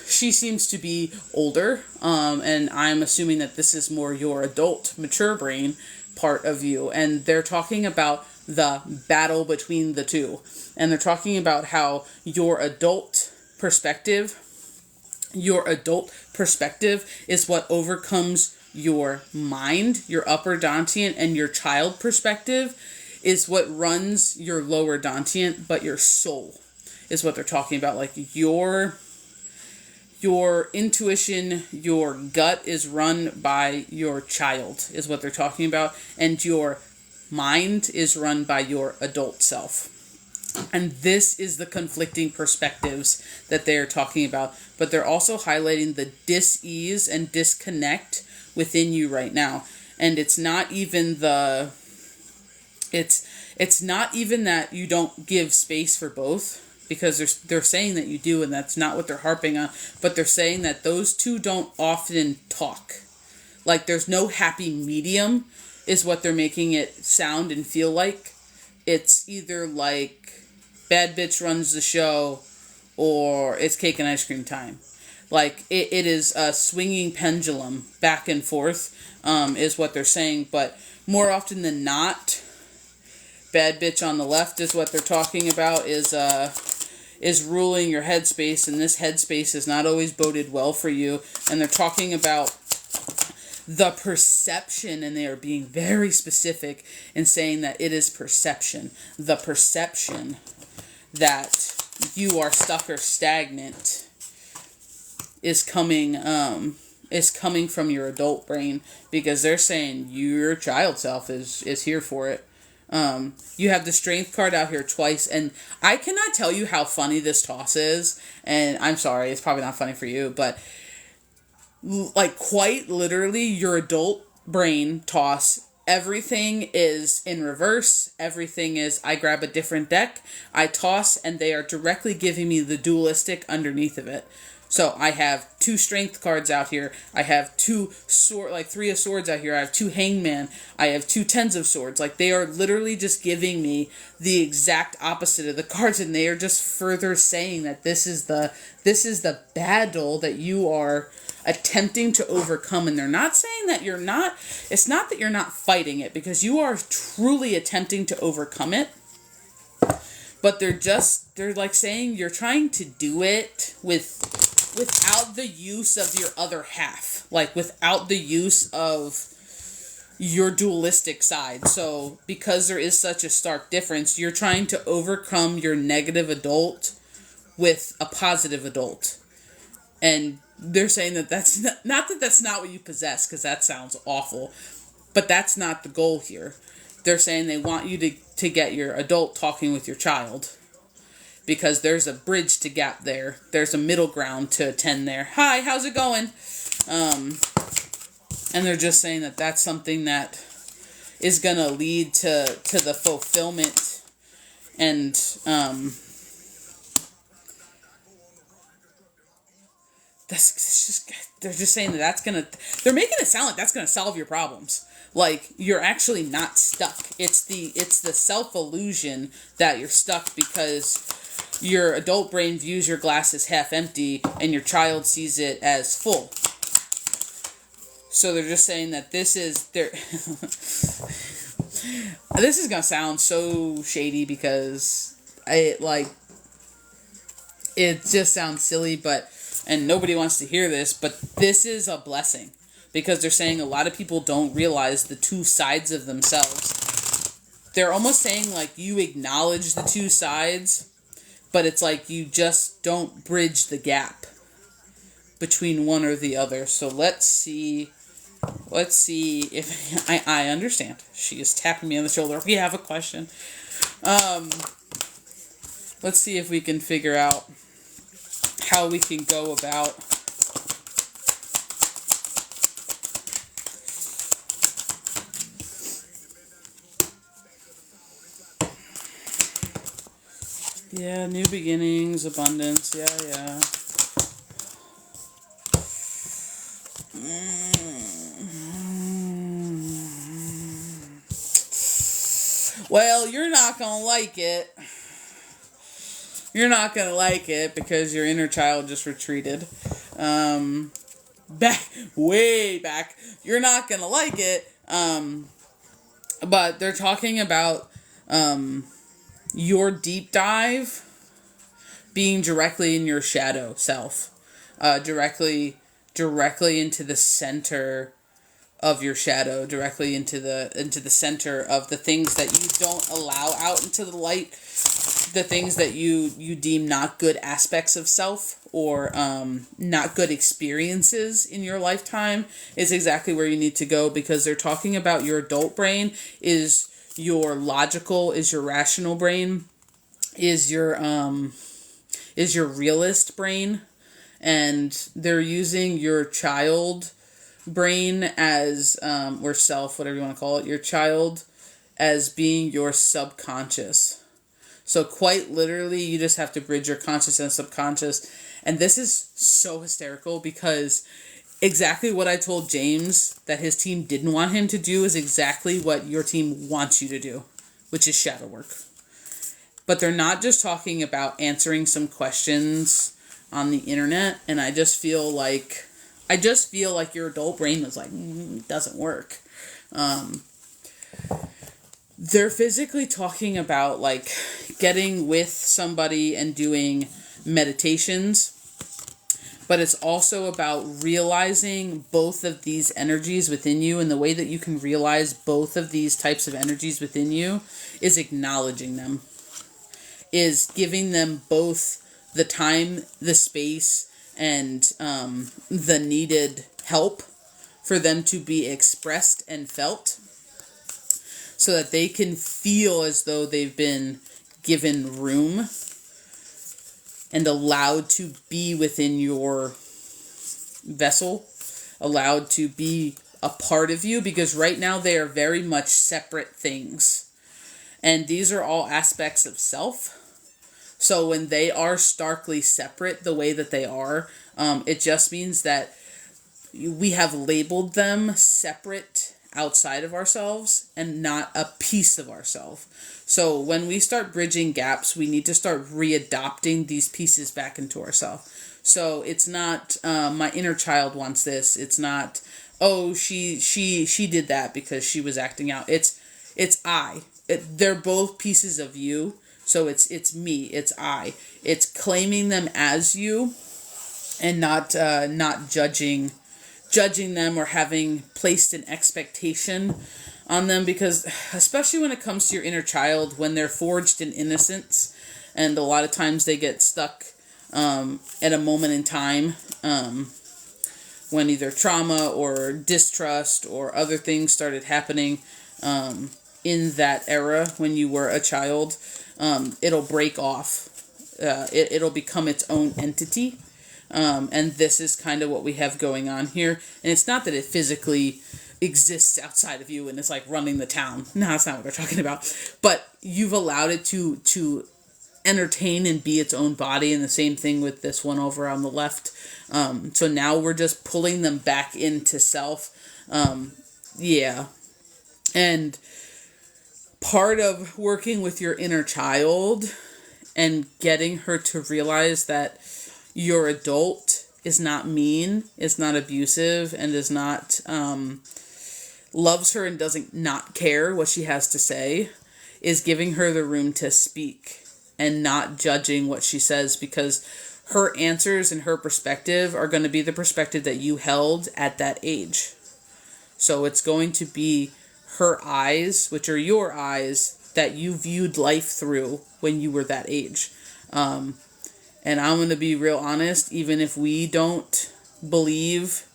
she seems to be older, and I'm assuming that this is more your adult, mature brain part of you, and they're talking about the battle between the two, and they're talking about how your adult perspective is what overcomes your mind, your upper Dantian, and your child perspective is what runs your lower Dantian, but your soul is what they're talking about. Like your intuition, your gut is run by your child is what they're talking about. And your mind is run by your adult self. And this is the conflicting perspectives that they're talking about. But they're also highlighting the dis-ease and disconnect within you right now. And it's not even it's not even that you don't give space for both, because they're saying that you do, and that's not what they're harping on, but they're saying that those two don't often talk. Like there's no happy medium is what they're making it sound and feel like. It's either like bad bitch runs the show or it's cake and ice cream time. Like it is a swinging pendulum back and forth, is what they're saying. But more often than not, bad bitch on the left is what they're talking about, is ruling your headspace, and this headspace is not always boded well for you. And they're talking about the perception, and they are being very specific in saying that it is perception. The perception that you are stuck or stagnant is coming from your adult brain, because they're saying your child self is here for it. You have the Strength card out here twice, and I cannot tell you how funny this toss is, and I'm sorry, it's probably not funny for you, but like quite literally your adult brain toss, everything is in reverse. Everything is, I grab a different deck, I toss, and they are directly giving me the dualistic underneath of it. So I have 2 Strength cards out here. I have 3 of Swords out here. I have 2 Hangman. I have 2 Tens of Swords. Like they are literally just giving me the exact opposite of the cards, and they are just further saying that this is the battle that you are attempting to overcome. And they're not saying that you're not. It's not that you're not fighting it, because you are truly attempting to overcome it. But they're like saying you're trying to do it without the use of your other half, like without the use of your dualistic side. So because there is such a stark difference, you're trying to overcome your negative adult with a positive adult. And they're saying that that's not that that's not what you possess, because that sounds awful, but that's not the goal here. They're saying they want you to get your adult talking with your child. because there's a bridge to gap there. There's a middle ground to attend there. Hi, how's it going? And they're just saying that that's something that is going to lead to the fulfillment and they're just saying they're making it sound like that's gonna solve your problems. Like, you're actually not stuck. It's the self-illusion that you're stuck because your adult brain views your glass as half empty and your child sees it as full. So they're just saying that this is gonna sound so shady because it just sounds silly, and nobody wants to hear this, but this is a blessing. Because they're saying a lot of people don't realize the two sides of themselves. They're almost saying, like, you acknowledge the two sides, but it's like you just don't bridge the gap between one or the other. So let's see if I understand. She is tapping me on the shoulder. We have a question. Let's see if we can figure out how we can go about new beginnings, abundance, yeah. Well, you're not gonna like it. You're not gonna like it because your inner child just retreated. Way back. You're not gonna like it. But they're talking about, your deep dive being directly in your shadow self, directly into the center of your shadow, directly into the center of the things that you don't allow out into the light, the things that you deem not good aspects of self or not good experiences in your lifetime is exactly where you need to go, because they're talking about your adult brain is your logical, is your rational brain, is your realist brain, and they're using your child brain as or self, whatever you want to call it, your child as being your subconscious. So quite literally, you just have to bridge your conscious and subconscious. And this is so hysterical because exactly what I told James that his team didn't want him to do is exactly what your team wants you to do, which is shadow work. But they're not just talking about answering some questions on the internet, and I just feel like your adult brain was like, it doesn't work. They're physically talking about, like, getting with somebody and doing meditations. But it's also about realizing both of these energies within you. And the way that you can realize both of these types of energies within you is acknowledging them. Is giving them both the time, the space, and the needed help for them to be expressed and felt. So that they can feel as though they've been given room and allowed to be within your vessel, allowed to be a part of you, because right now they are very much separate things. And these are all aspects of self. So when they are starkly separate the way that they are, it just means that we have labeled them separate outside of ourselves and not a piece of ourselves. So when we start bridging gaps, we need to start readopting these pieces back into ourselves. So it's not my inner child wants this. It's not, oh, she did that because she was acting out. It's I. They're both pieces of you. So it's me. It's I. It's claiming them as you, and not judging them or having placed an expectation on them, because especially when it comes to your inner child, when they're forged in innocence, and a lot of times they get stuck at a moment in time when either trauma or distrust or other things started happening in that era when you were a child, it'll break off. it'll become its own entity. And this is kind of what we have going on here. And it's not that it physically exists outside of you and it's like running the town. No, that's not what we're talking about. But you've allowed it to entertain and be its own body, and the same thing with this one over on the left. So now we're just pulling them back into self. Yeah. And part of working with your inner child and getting her to realize that your adult is not mean, is not abusive, and is not, loves her and doesn't not care what she has to say, is giving her the room to speak and not judging what she says, because her answers and her perspective are going to be the perspective that you held at that age. So it's going to be her eyes, which are your eyes, that you viewed life through when you were that age. And I'm going to be real honest, even if we don't believe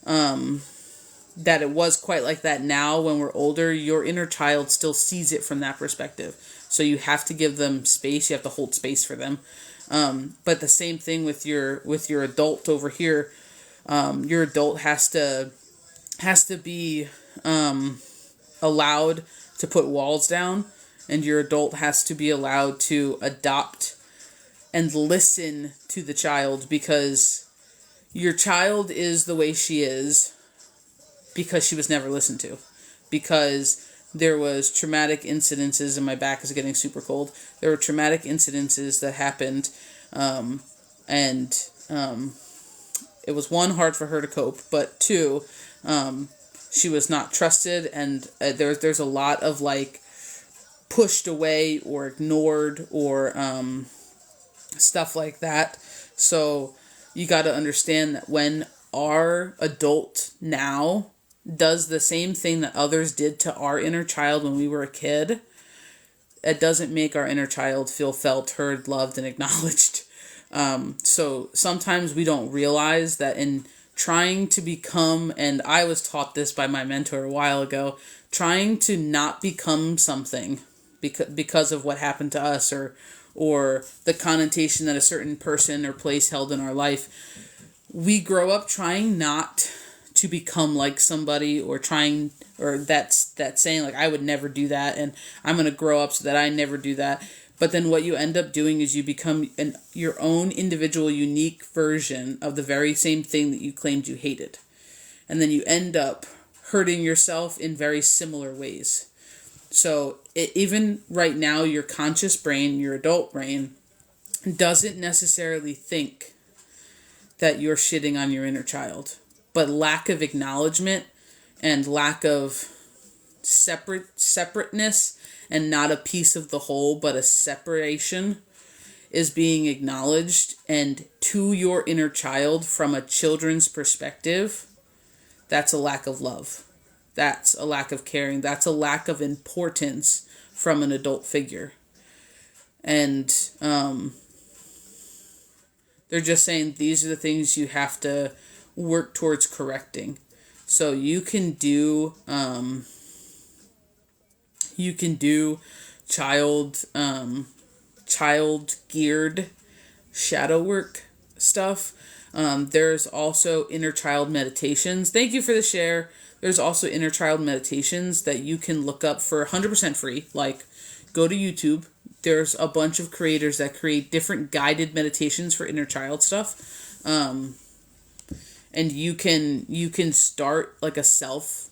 that it was quite like that now when we're older, your inner child still sees it from that perspective. So you have to give them space. You have to hold space for them. But the same thing with your adult over here. Your adult has to be allowed to put walls down, and your adult has to be allowed to adopt and listen to the child, because your child is the way she is because she was never listened to, because there was traumatic incidences, and my back is getting super cold. There were traumatic incidences that happened, and it was, one, hard for her to cope, but two, she was not trusted, and there's a lot of like pushed away or ignored or stuff like that. So you got to understand that when our adult now does the same thing that others did to our inner child when we were a kid, it doesn't make our inner child feel felt, heard, loved, and acknowledged. So sometimes we don't realize that in trying to become, and I was taught this by my mentor a while ago, trying to not become something because of what happened to us, or the connotation that a certain person or place held in our life. We grow up trying not to become like somebody, or that's saying like, I would never do that, and I'm going to grow up so that I never do that. But then what you end up doing is you become your own individual, unique version of the very same thing that you claimed you hated. And then you end up hurting yourself in very similar ways. So even right now, your conscious brain, your adult brain, doesn't necessarily think that you're shitting on your inner child. But lack of acknowledgement and lack of separateness, and not a piece of the whole, but a separation, is being acknowledged. And to your inner child, from a children's perspective, that's a lack of love. That's a lack of caring. That's a lack of importance from an adult figure. And they're just saying these are the things you have to work towards correcting. So you can do child geared shadow work stuff. There's also inner child meditations. Thank you for the share. There's also inner child meditations that you can look up for 100% free. Like, go to YouTube. There's a bunch of creators that create different guided meditations for inner child stuff. And you can start like a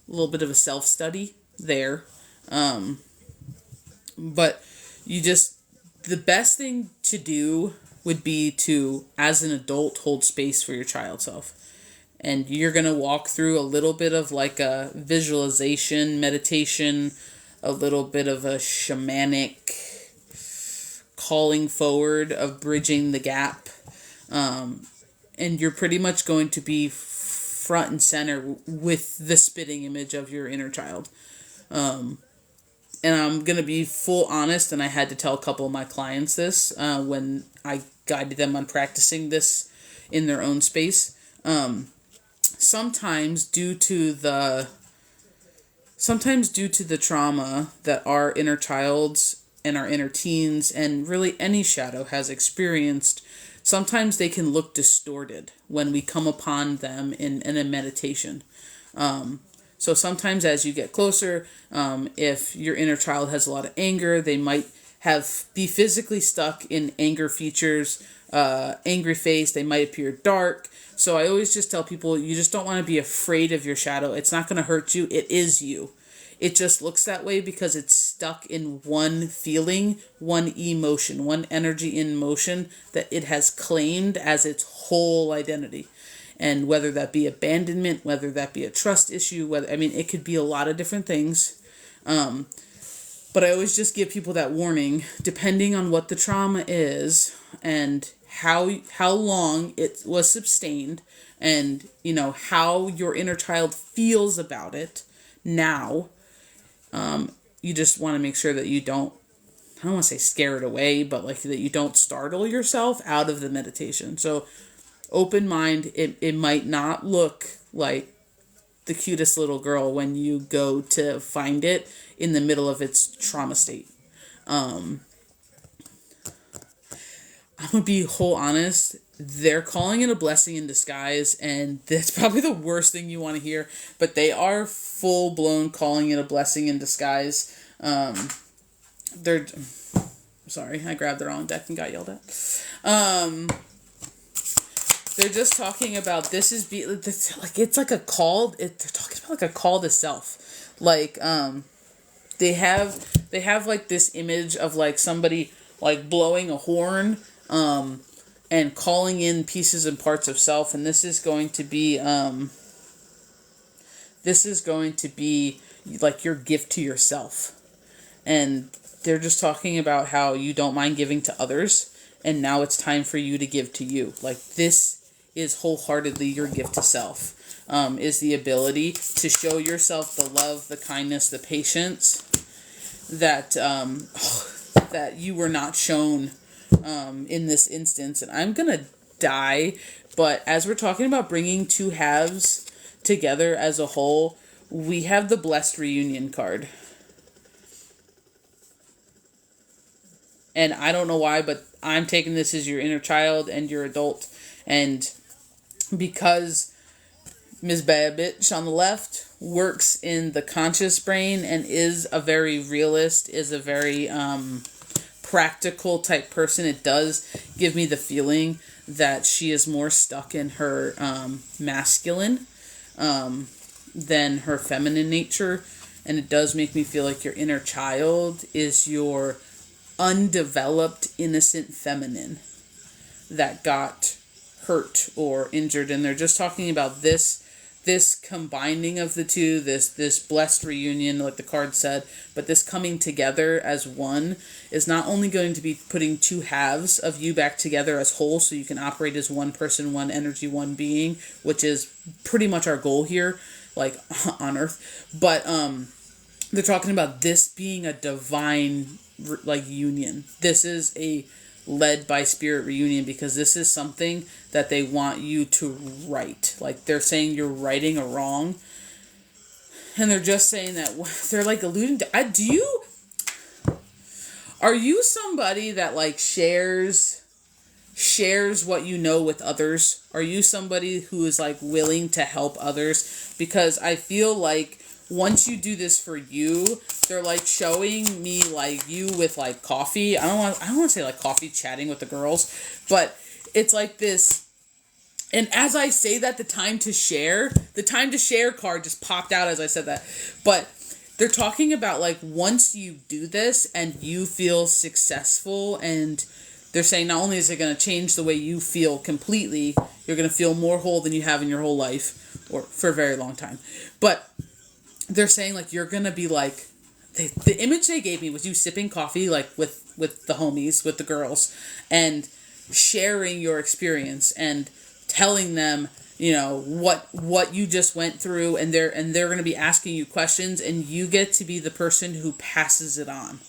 little bit of a self-study there. But the best thing to do would be to, as an adult, hold space for your child self. And you're going to walk through a little bit of like a visualization, meditation, a little bit of a shamanic calling forward of bridging the gap. And you're pretty much going to be front and center with the spitting image of your inner child. And I'm going to be full honest, and I had to tell a couple of my clients this when I guided them on practicing this in their own space. Sometimes due to the trauma that our inner childs and our inner teens, and really any shadow has experienced, sometimes they can look distorted when we come upon them in a meditation. So sometimes as you get closer, if your inner child has a lot of anger, they might be physically stuck in anger features, angry face. They might appear dark. So I always just tell people, you just don't want to be afraid of your shadow. It's not going to hurt you. It is you. It just looks that way because it's stuck in one feeling, one emotion, one energy in motion that it has claimed as its whole identity. And whether that be abandonment, whether that be a trust issue, it could be a lot of different things. But I always just give people that warning, depending on what the trauma is and how long it was sustained, and how your inner child feels about it now. You just want to make sure that you don't, I don't want to say scare it away, but that you don't startle yourself out of the meditation. So open mind, it might not look like the cutest little girl when you go to find it in the middle of its trauma state. I'm going to be whole honest. They're calling it a blessing in disguise, and that's probably the worst thing you want to hear, but they are full-blown calling it a blessing in disguise. Sorry, I grabbed the wrong deck and got yelled at. They're just talking about it's like a call. They're talking about like a call to self. They have like this image of like somebody like blowing a horn, and calling in pieces and parts of self. And this is going to be like your gift to yourself. And they're just talking about how you don't mind giving to others, and now it's time for you to give to you. Like, this is wholeheartedly your gift to self, is the ability to show yourself the love, the kindness, the patience that that you were not shown in this instance. And I'm gonna die, but as we're talking about bringing two halves together as a whole, we have the blessed reunion card. And I don't know why, but I'm taking this as your inner child and your adult. And because Ms. Bad Bitch on the left works in the conscious brain and is a very realist, is a very practical type person, it does give me the feeling that she is more stuck in her masculine than her feminine nature. And it does make me feel like your inner child is your undeveloped, innocent feminine that got hurt or injured. And they're just talking about this combining of the two, this blessed reunion, like the card said, but this coming together as one is not only going to be putting two halves of you back together as whole, so you can operate as one person, one energy, one being, which is pretty much our goal here, like on Earth. But they're talking about this being a divine union. This is a led by spirit reunion, because this is something that they want you to right. Like, they're saying you're righting a wrong, and they're just saying that they're like alluding to, are you somebody that like shares what you know with others? Are you somebody who is like willing to help others? Because I feel like once you do this for you, they're like showing me like you with like coffee. I don't want to say like coffee chatting with the girls, but it's like this. And as I say that, the time to share card just popped out as I said that. But they're talking about like once you do this and you feel successful, and they're saying not only is it going to change the way you feel completely, you're going to feel more whole than you have in your whole life or for a very long time. But they're saying like you're gonna be like, the image they gave me was you sipping coffee like with the homies, with the girls, and sharing your experience and telling them what you just went through, and they're gonna be asking you questions, and you get to be the person who passes it on.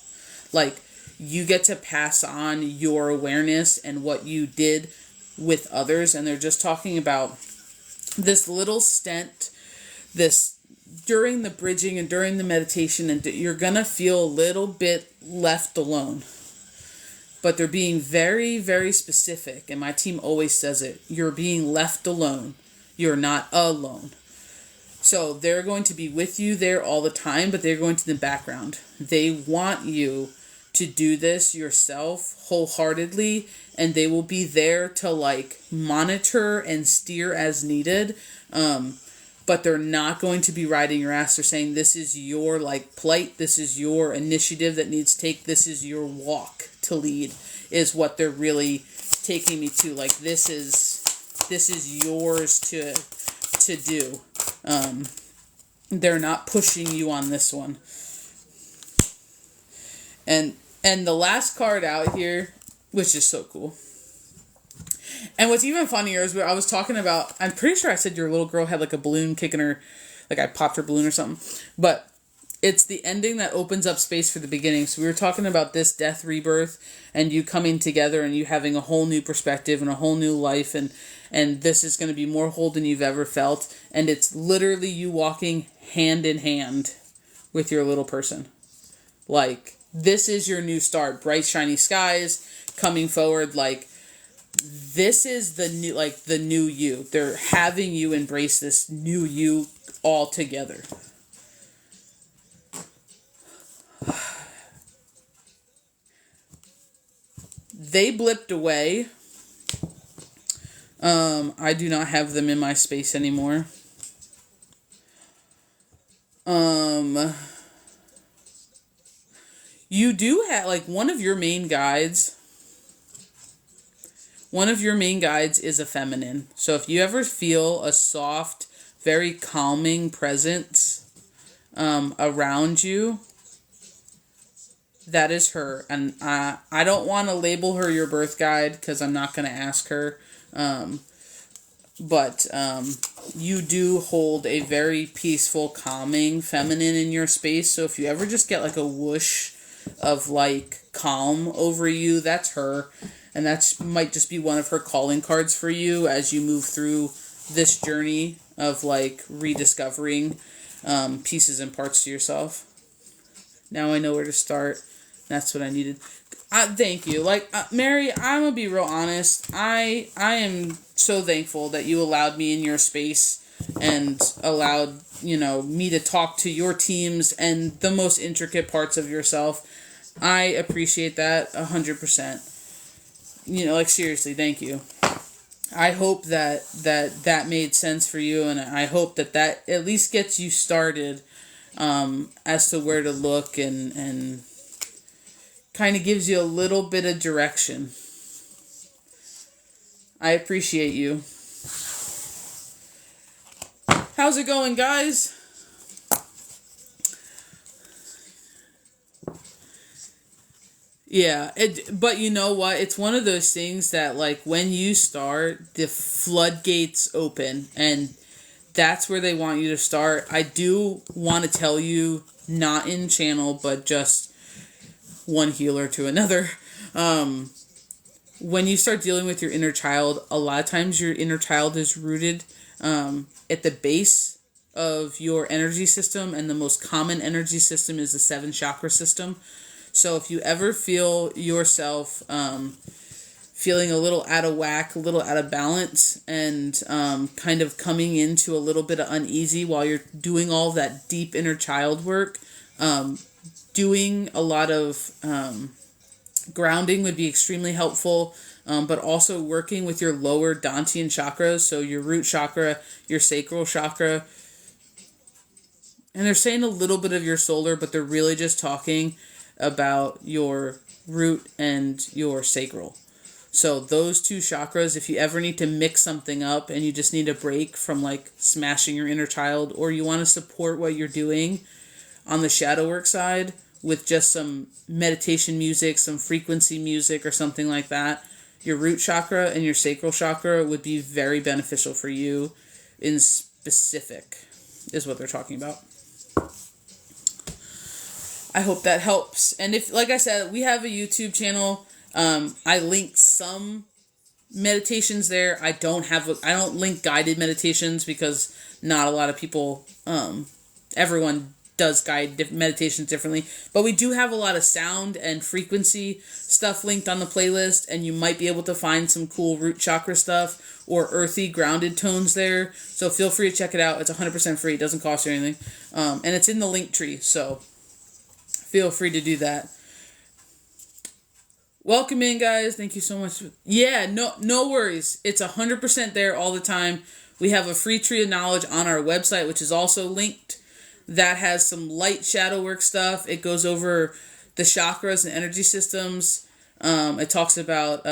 Like, you get to pass on your awareness and what you did with others. And they're just talking about this little stent, this during the bridging and during the meditation, and you're going to feel a little bit left alone. But they're being very, very specific. And my team always says it. You're being left alone. You're not alone. So they're going to be with you there all the time, but they're going to the background. They want you to do this yourself wholeheartedly, and they will be there to like monitor and steer as needed. But they're not going to be riding your ass. They're saying this is your like plight. This is your initiative that needs to take. This is your walk to lead, is what they're really taking me to. Like this is yours to do. They're not pushing you on this one. And the last card out here, which is so cool. And what's even funnier is where I was talking about, I'm pretty sure I said your little girl had like a balloon kicking her, like I popped her balloon or something. But it's the ending that opens up space for the beginning. So we were talking about this death, rebirth, and you coming together and you having a whole new perspective and a whole new life. And this is going to be more whole than you've ever felt. And it's literally you walking hand in hand with your little person. Like, this is your new start. Bright, shiny skies coming forward. Like, this is the new, like, the new you. They're having you embrace this new you all together. They blipped away. I do not have them in my space anymore. You do have, like, one of your main guides is a feminine. So if you ever feel a soft, very calming presence around you, that is her. And I don't want to label her your birth guide because I'm not going to ask her. But you do hold a very peaceful, calming feminine in your space. So if you ever just get like a whoosh of like calm over you, that's her. And that might just be one of her calling cards for you as you move through this journey of like rediscovering pieces and parts to yourself. Now I know where to start. That's what I needed. Thank you. Like, Mary, I'm gonna be real honest. I am so thankful that you allowed me in your space and allowed, me to talk to your teams and the most intricate parts of yourself. I appreciate that 100%. Like, seriously, thank you. I hope that made sense for you, and I hope that at least gets you started as to where to look and kind of gives you a little bit of direction. I appreciate you. How's it going, guys? Yeah, but you know what? It's one of those things that, like, when you start, the floodgates open, and that's where they want you to start. I do want to tell you, not in channel, but just one healer to another. When you start dealing with your inner child, a lot of times your inner child is rooted at the base of your energy system, and the most common energy system is the 7 chakra system. So if you ever feel yourself feeling a little out of whack, a little out of balance, and kind of coming into a little bit of uneasy while you're doing all that deep inner child work, doing a lot of grounding would be extremely helpful, but also working with your lower Dantian chakras, so your root chakra, your sacral chakra, and they're saying a little bit of your solar, but they're really just talking about your root and your sacral. So those 2 chakras, if you ever need to mix something up and you just need a break from like smashing your inner child, or you want to support what you're doing on the shadow work side with just some meditation music, some frequency music or something like that, your root chakra and your sacral chakra would be very beneficial for you in specific, is what they're talking about. I hope that helps. And if, like I said, we have a YouTube channel. I link some meditations there. I don't link guided meditations because not a lot of people everyone does guide meditations differently, but we do have a lot of sound and frequency stuff linked on the playlist, and you might be able to find some cool root chakra stuff or earthy grounded tones there. So feel free to check it out. It's 100% free. It doesn't cost you anything. And it's in the link tree, so feel free to do that. Welcome in, guys. Thank you so much. Yeah, no worries. It's 100% there all the time. We have a free tree of knowledge on our website, which is also linked. That has some light shadow work stuff. It goes over the chakras and energy systems. It talks about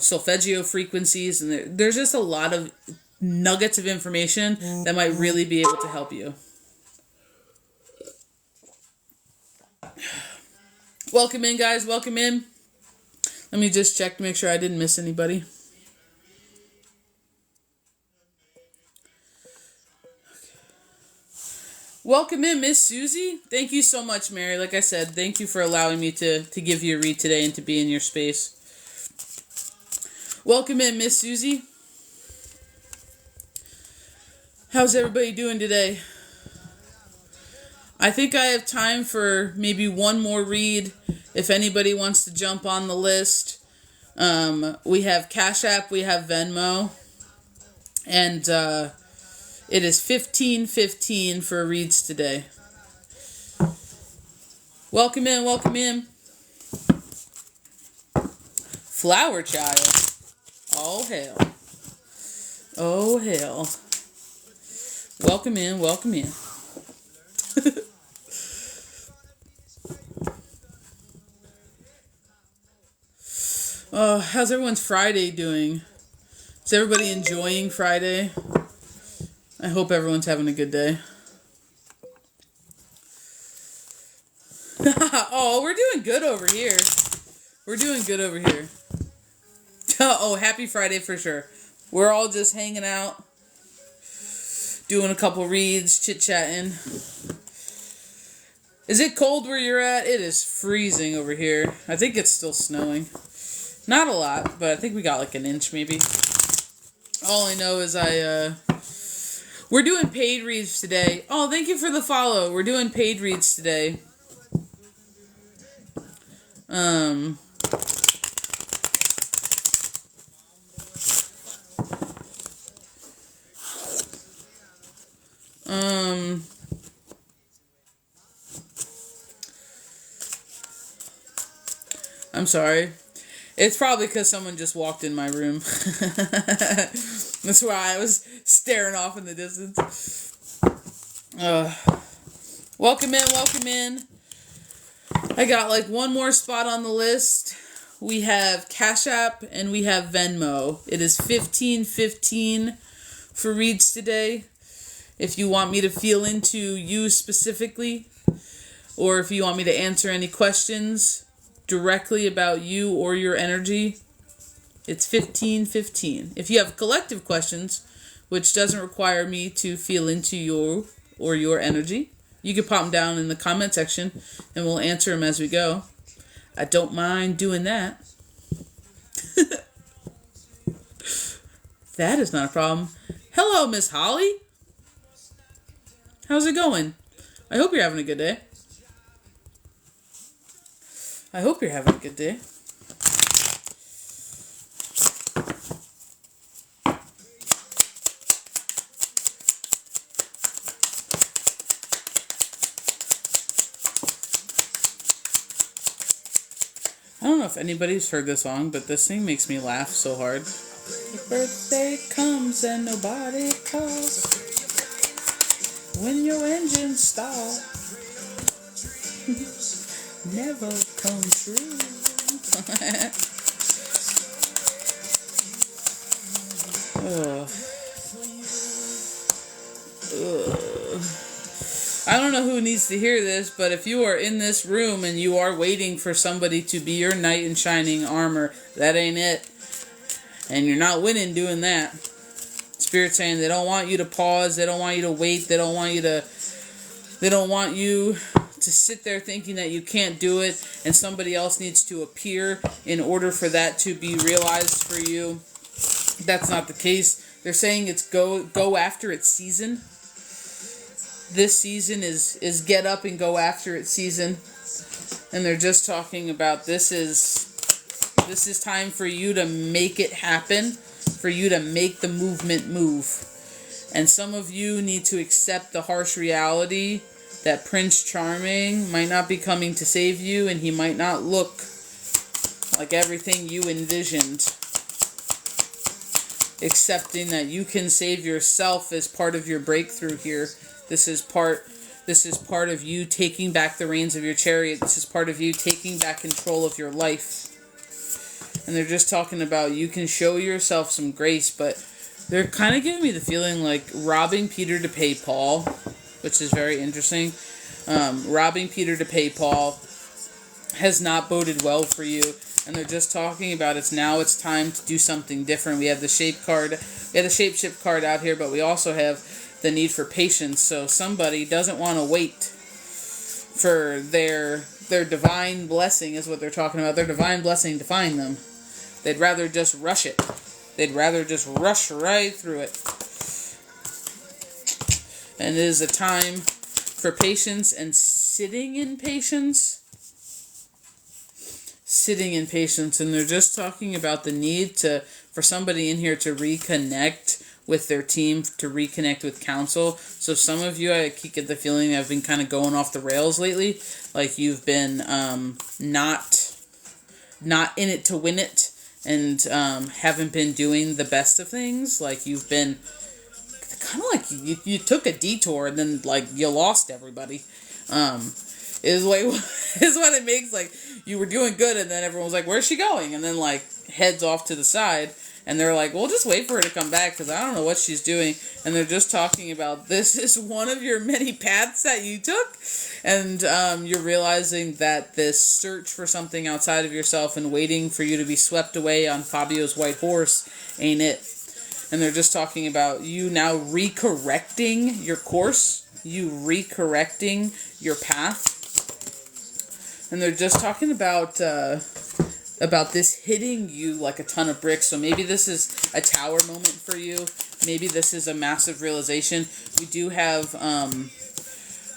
solfeggio frequencies, and there's just a lot of nuggets of information that might really be able to help you. Welcome in, guys. Welcome in. Let me just check to make sure I didn't miss anybody. Welcome in, Miss Susie. Thank you so much, Mary. Like I said, thank you for allowing me to give you a read today and to be in your space. Welcome in, Miss Susie. How's everybody doing today? I think I have time for maybe one more read if anybody wants to jump on the list. We have Cash App, we have Venmo, and it is $15.15 for reads today. Welcome in, welcome in. Flower Child. Oh, hell. Oh, hell. Welcome in, welcome in. How's everyone's Friday doing? Is everybody enjoying Friday? I hope everyone's having a good day. Oh, we're doing good over here. We're doing good over here. Oh, happy Friday for sure. We're all just hanging out, doing a couple reads, chit-chatting. Is it cold where you're at? It is freezing over here. I think it's still snowing. Not a lot, but I think we got like an inch maybe. All I know is we're doing paid reads today. Oh, thank you for the follow. We're doing paid reads today. I'm sorry. It's probably because someone just walked in my room. That's why I was staring off in the distance. Welcome in, welcome in. I got like one more spot on the list. We have Cash App and we have Venmo. It is $15.15 for reads today. If you want me to feel into you specifically, or if you want me to answer any questions directly about you or your energy, it's $15.15. If you have collective questions, which doesn't require me to feel into you or your energy, you can pop them down in the comment section and we'll answer them as we go. I don't mind doing that. That is not a problem. Hello, Miss Holly. How's it going? I hope you're having a good day. I hope you're having a good day. I don't know if anybody's heard this song, but this thing makes me laugh so hard. The birthday comes and nobody calls when your engines stall. Never come true. I don't know who needs to hear this, but if you are in this room and you are waiting for somebody to be your knight in shining armor, that ain't it. And you're not winning doing that. Spirit's saying they don't want you to pause, they don't want you to wait, they don't want you to sit there thinking that you can't do it and somebody else needs to appear in order for that to be realized for you. That's not the case. They're saying it's go after its season. this season is get up and go after it season. And they're just talking about this is time for you to make it happen, for you to make the movement move. And some of you need to accept the harsh reality that Prince Charming might not be coming to save you, and he might not look like everything you envisioned. Accepting that you can save yourself as part of your breakthrough here. This is part of you taking back the reins of your chariot. This is part of you taking back control of your life. And they're just talking about you can show yourself some grace, but they're kind of giving me the feeling like robbing Peter to pay Paul, which is very interesting. Robbing Peter to pay Paul has not boded well for you. And they're just talking about it's time to do something different. We have the shape card. We have the shapeshift card out here, but we also have the need for patience. So somebody doesn't want to wait for their divine blessing is what they're talking about. Their divine blessing to find them. They'd rather just rush it. They'd rather just rush right through it. And it is a time for patience and sitting in patience. Sitting in patience. And they're just talking about the need for somebody in here to reconnect with their team, to reconnect with counsel. So some of you, I keep get the feeling have been kind of going off the rails lately. Like you've been not in it to win it. And haven't been doing the best of things. Like you've been kind of like you took a detour and then like you lost everybody. Is what it makes. Like you were doing good and then everyone was like, where's she going? And then like heads off to the side. And they're like, well, just wait for her to come back because I don't know what she's doing. And they're just talking about this is one of your many paths that you took. And you're realizing that this search for something outside of yourself and waiting for you to be swept away on Fabio's white horse ain't it. And they're just talking about you now recorrecting your course. You recorrecting your path. And they're just talking about this hitting you like a ton of bricks. So maybe this is a tower moment for you. Maybe this is a massive realization. We do have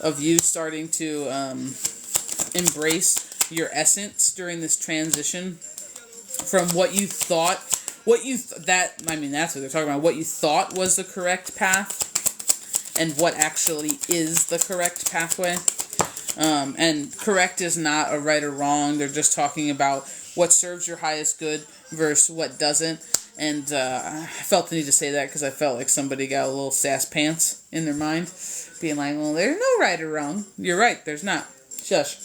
of you starting to embrace your essence during this transition from what you thought, that's what they're talking about, what you thought was the correct path and what actually is the correct pathway. And correct is not a right or wrong. They're just talking about what serves your highest good versus what doesn't. And I felt the need to say that because I felt like somebody got a little sass pants in their mind. Being like, well, there's no right or wrong. You're right, there's not. Shush.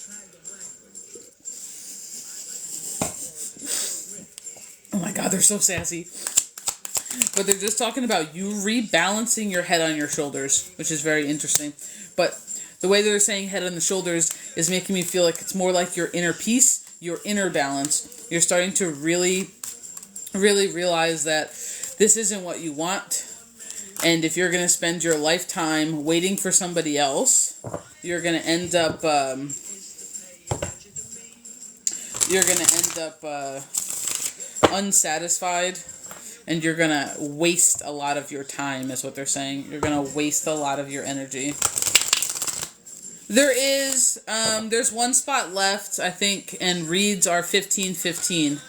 Oh my God, they're so sassy. But they're just talking about you rebalancing your head on your shoulders, which is very interesting. But the way they're saying head on the shoulders is making me feel like it's more like your inner peace, your inner balance. You're starting to really, really realize that this isn't what you want. And if you're going to spend your lifetime waiting for somebody else, you're going to end up, unsatisfied. And you're going to waste a lot of your time, is what they're saying. You're going to waste a lot of your energy. There's one spot left, I think, and reads are 15:15.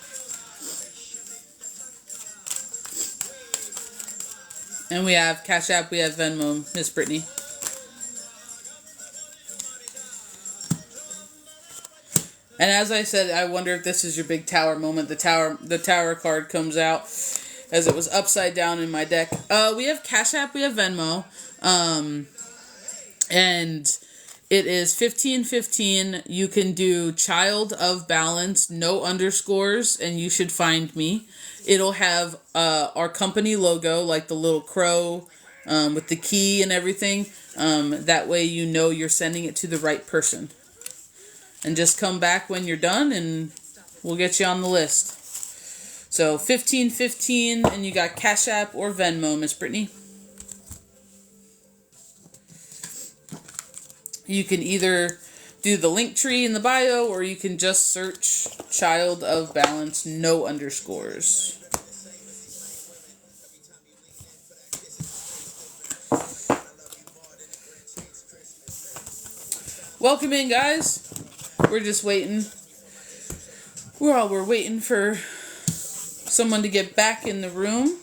And we have Cash App, we have Venmo, Miss Brittany. And as I said, I wonder if this is your big tower moment. The tower card comes out as it was upside down in my deck. We have Cash App, we have Venmo. And it is 15:15. You can do ChildOfBalance, no underscores, and you should find me. It'll have our company logo, like the little crow with the key and everything. That way you know you're sending it to the right person. And just come back when you're done and we'll get you on the list. So 15:15, and you got Cash App or Venmo, Miss Brittany. You can either do the link tree in the bio, or you can just search ChildOfBalance, no underscores. Welcome in, guys. We're just waiting. We're waiting for someone to get back in the room.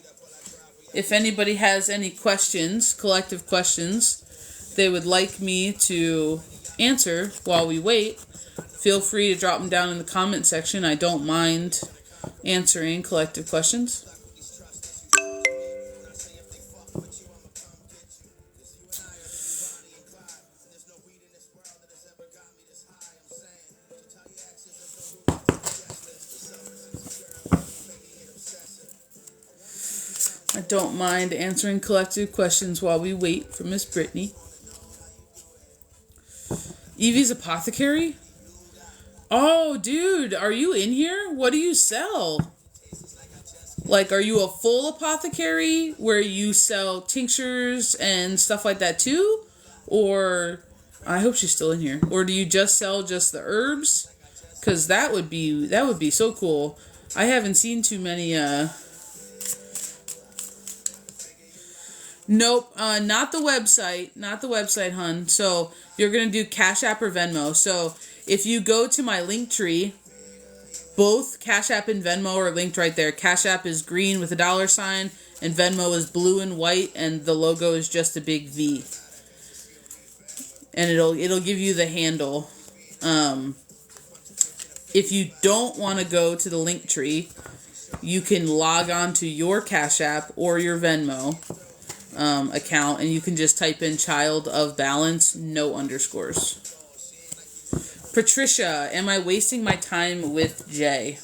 If anybody has any questions, collective questions, they would like me to answer while we wait, feel free to drop them down in the comment section. I don't mind answering collective questions. I don't mind answering collective questions while we wait for Miss Brittany. Evie's Apothecary? Oh, dude, are you in here? What do you sell? Like, are you a full apothecary where you sell tinctures and stuff like that too? Or, I hope she's still in here. Or do you just sell just the herbs? Because that would be so cool. I haven't seen too many, Nope, not the website. Not the website, hun. So, you're going to do Cash App or Venmo. So, if you go to my link tree, both Cash App and Venmo are linked right there. Cash App is green with a $sign, and Venmo is blue and white, and the logo is just a big V. And it'll give you the handle. If you don't want to go to the link tree, you can log on to your Cash App or your Venmo account, and you can just type in ChildOfBalance, no underscores. Patricia, am I wasting my time with Jay?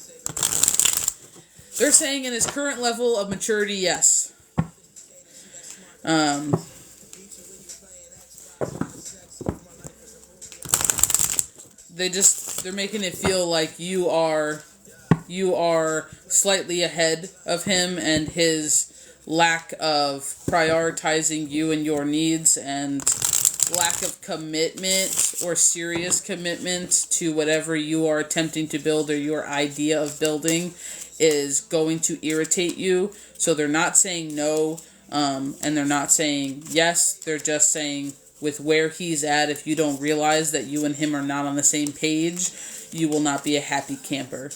They're saying in his current level of maturity, yes. They're making it feel like you are slightly ahead of him, and his lack of prioritizing you and your needs and lack of commitment or serious commitment to whatever you are attempting to build or your idea of building is going to irritate you. So they're not saying no, and they're not saying yes. They're just saying with where he's at, if you don't realize that you and him are not on the same page, you will not be a happy camper.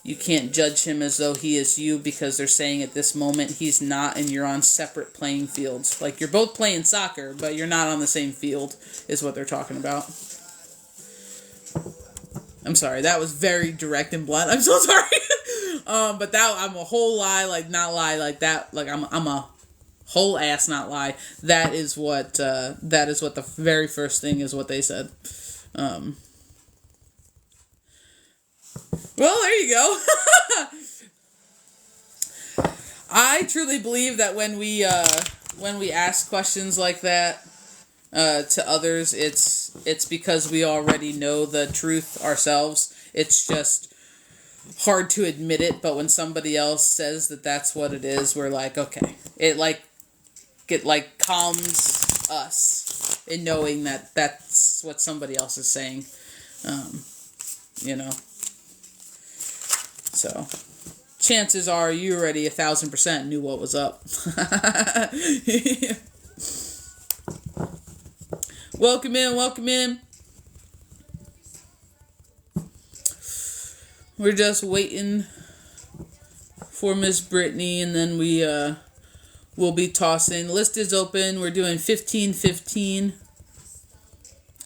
You can't judge him as though he is you, because they're saying at this moment he's not, and you're on separate playing fields. Like, you're both playing soccer, but you're not on the same field, is what they're talking about. I'm sorry, that was very direct and blunt. I'm so sorry. But that, I'm a whole lie, like, not lie, like that, like, I'm a whole ass not lie. That is what the very first thing is what they said. Well, there you go. I truly believe that when we ask questions like that to others, it's because we already know the truth ourselves. It's just hard to admit it, but when somebody else says that that's what it is, we're like, okay. It calms us in knowing that that's what somebody else is saying. You know. So, chances are you already 1,000% knew what was up. Welcome in, welcome in. We're just waiting for Miss Brittany, and then we'll be tossing. List is open. We're doing 15-15.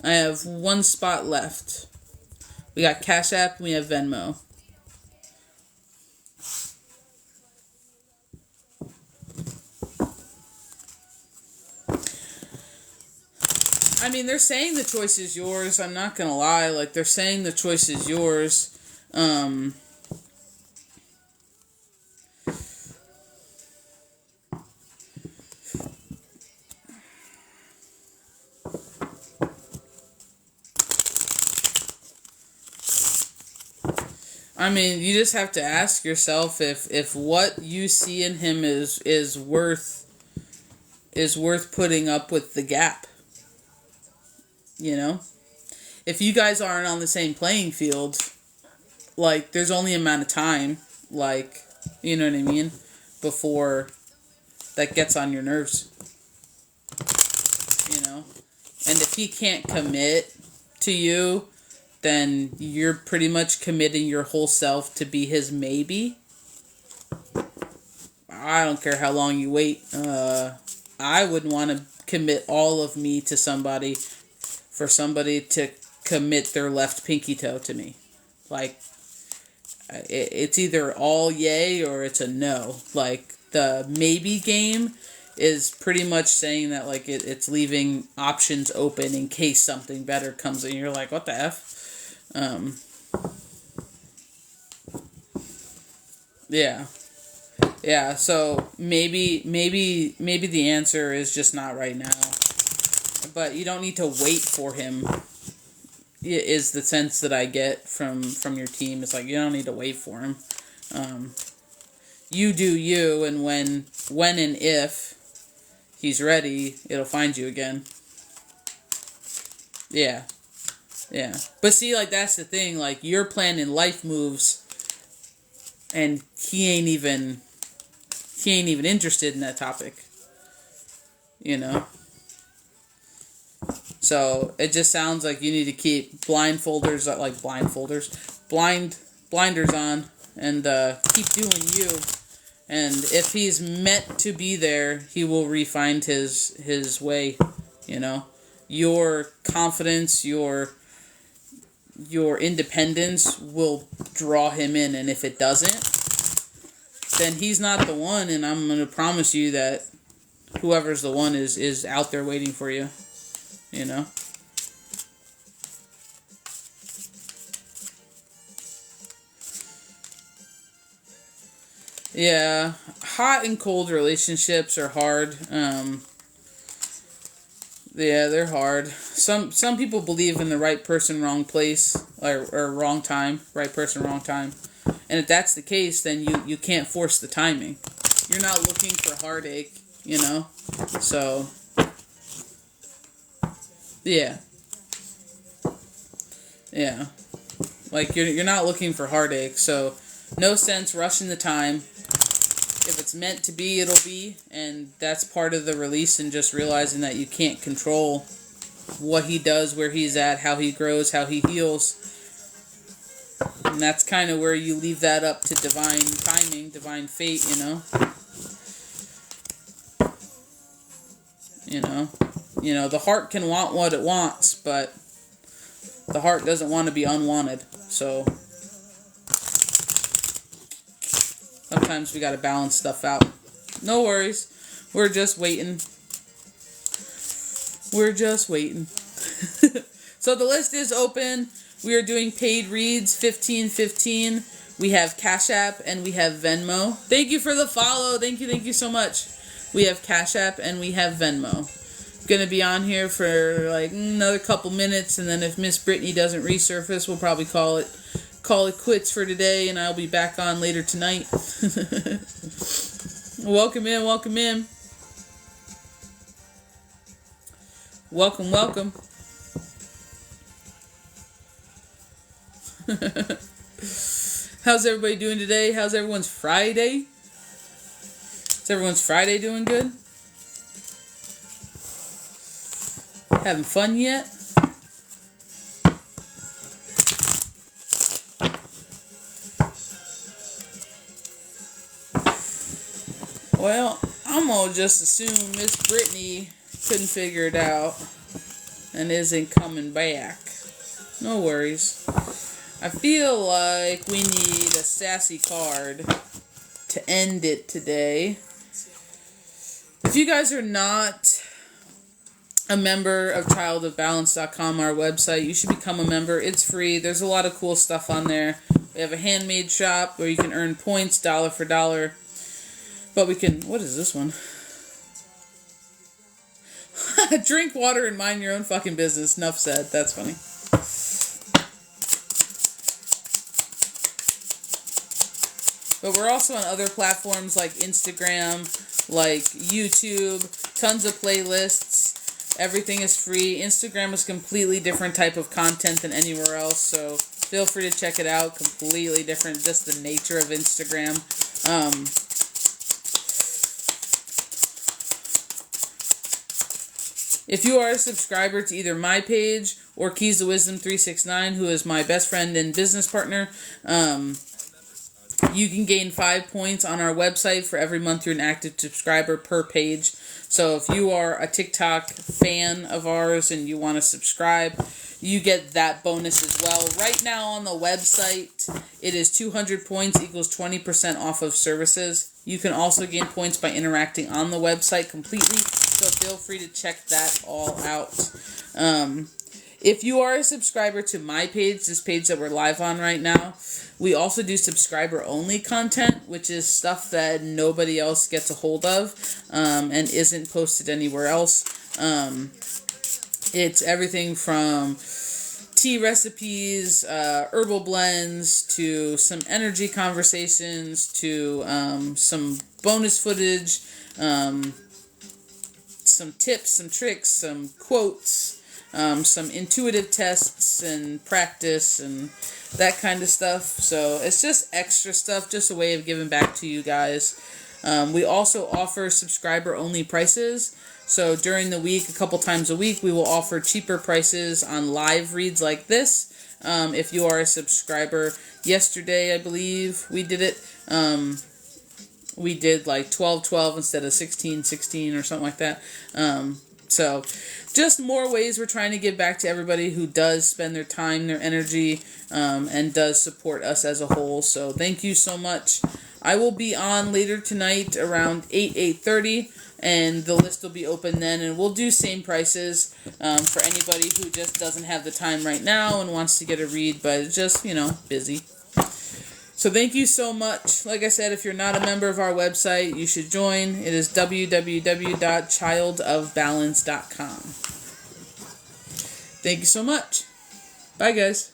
I have one spot left. We got Cash App and we have Venmo. I mean, they're saying the choice is yours. I'm not gonna lie. Like, they're saying the choice is yours. I mean, you just have to ask yourself if what you see in him is worth putting up with the gap. You know? If you guys aren't on the same playing field, like, there's only a amount of time, like, you know what I mean, before that gets on your nerves. You know? And if he can't commit to you, then you're pretty much committing your whole self to be his maybe. I don't care how long you wait. I wouldn't want to commit all of me to somebody for somebody to commit their left pinky toe to me. Like, it's either all yay or it's a no. Like, the maybe game is pretty much saying that, like, it's leaving options open in case something better comes in. You're like, what the F? Yeah. Yeah, so maybe the answer is just not right now. But you don't need to wait for him, is the sense that I get from your team. It's like, you don't need to wait for him. You do you, and when and if he's ready, it'll find you again. Yeah. Yeah. But see, like, that's the thing. Like, you're planning life moves, and he ain't even interested in that topic. You know? So, it just sounds like you need to keep blinders on, and keep doing you. And if he's meant to be there, he will refine his way, you know? Your confidence, your independence will draw him in, and if it doesn't, then he's not the one, and I'm going to promise you that whoever's the one is out there waiting for you, you know? Yeah, hot and cold relationships are hard. Yeah, they're hard. Some people believe in the right person, wrong place, or wrong time. Right person, wrong time. And if that's the case, then you can't force the timing. You're not looking for heartache, you know? So, yeah. Yeah. Like, you're not looking for heartache, so no sense rushing the time. If it's meant to be, it'll be, and that's part of the release, and just realizing that you can't control what he does, where he's at, how he grows, how he heals. And that's kind of where you leave that up to divine timing, divine fate, you know? You know, the heart can want what it wants, but the heart doesn't want to be unwanted, so sometimes we gotta balance stuff out. No worries. We're just waiting. So the list is open. We are doing paid reads, 1515. We have Cash App and we have Venmo. Thank you for the follow. Thank you so much. We have Cash App and we have Venmo. Gonna be on here for like another couple minutes, and then if Miss Brittany doesn't resurface, we'll probably call it quits for today, and I'll be back on later tonight. Welcome in. Welcome. How's everybody doing today? How's everyone's Friday? Is everyone's Friday doing good? Having fun yet? Well, I'm gonna just assume Miss Brittany couldn't figure it out and isn't coming back. No worries. I feel like we need a sassy card to end it today. If you guys are not a member of ChildOfBalance.com, our website, you should become a member. It's free. There's a lot of cool stuff on there. We have a handmade shop where you can earn points dollar for dollar. But we can... What is this one? Drink water and mind your own fucking business. Enough said. That's funny. But we're also on other platforms like Instagram, like YouTube, tons of playlists. Everything is free. Instagram is a completely different type of content than anywhere else, so feel free to check it out. Completely different, just the nature of Instagram. If you are a subscriber to either my page or Keys of Wisdom 369, who is my best friend and business partner, you can gain 5 points on our website for every month you're an active subscriber per page. So if you are a TikTok fan of ours and you want to subscribe, you get that bonus as well. Right now on the website, it is 200 points equals 20% off of services. You can also gain points by interacting on the website completely, so feel free to check that all out. If you are a subscriber to my page, this page that we're live on right now, we also do subscriber-only content, which is stuff that nobody else gets a hold of and isn't posted anywhere else. It's everything from tea recipes, herbal blends, to some energy conversations, to some bonus footage, some tips, some tricks, some quotes, some intuitive tests and practice and that kind of stuff. So it's just extra stuff, just a way of giving back to you guys. We also offer subscriber-only prices. So during the week, a couple times a week, we will offer cheaper prices on live reads like this. If you are a subscriber, yesterday, I believe we did it. We did like 12/12 instead of 16/16 or something like that. So just more ways we're trying to give back to everybody who does spend their time, their energy, and does support us as a whole. So thank you so much. I will be on later tonight around 8:30, and the list will be open then, and we'll do same prices for anybody who just doesn't have the time right now and wants to get a read, but is just, busy. So thank you so much. Like I said, if you're not a member of our website, you should join. It is www.childofbalance.com. Thank you so much. Bye, guys.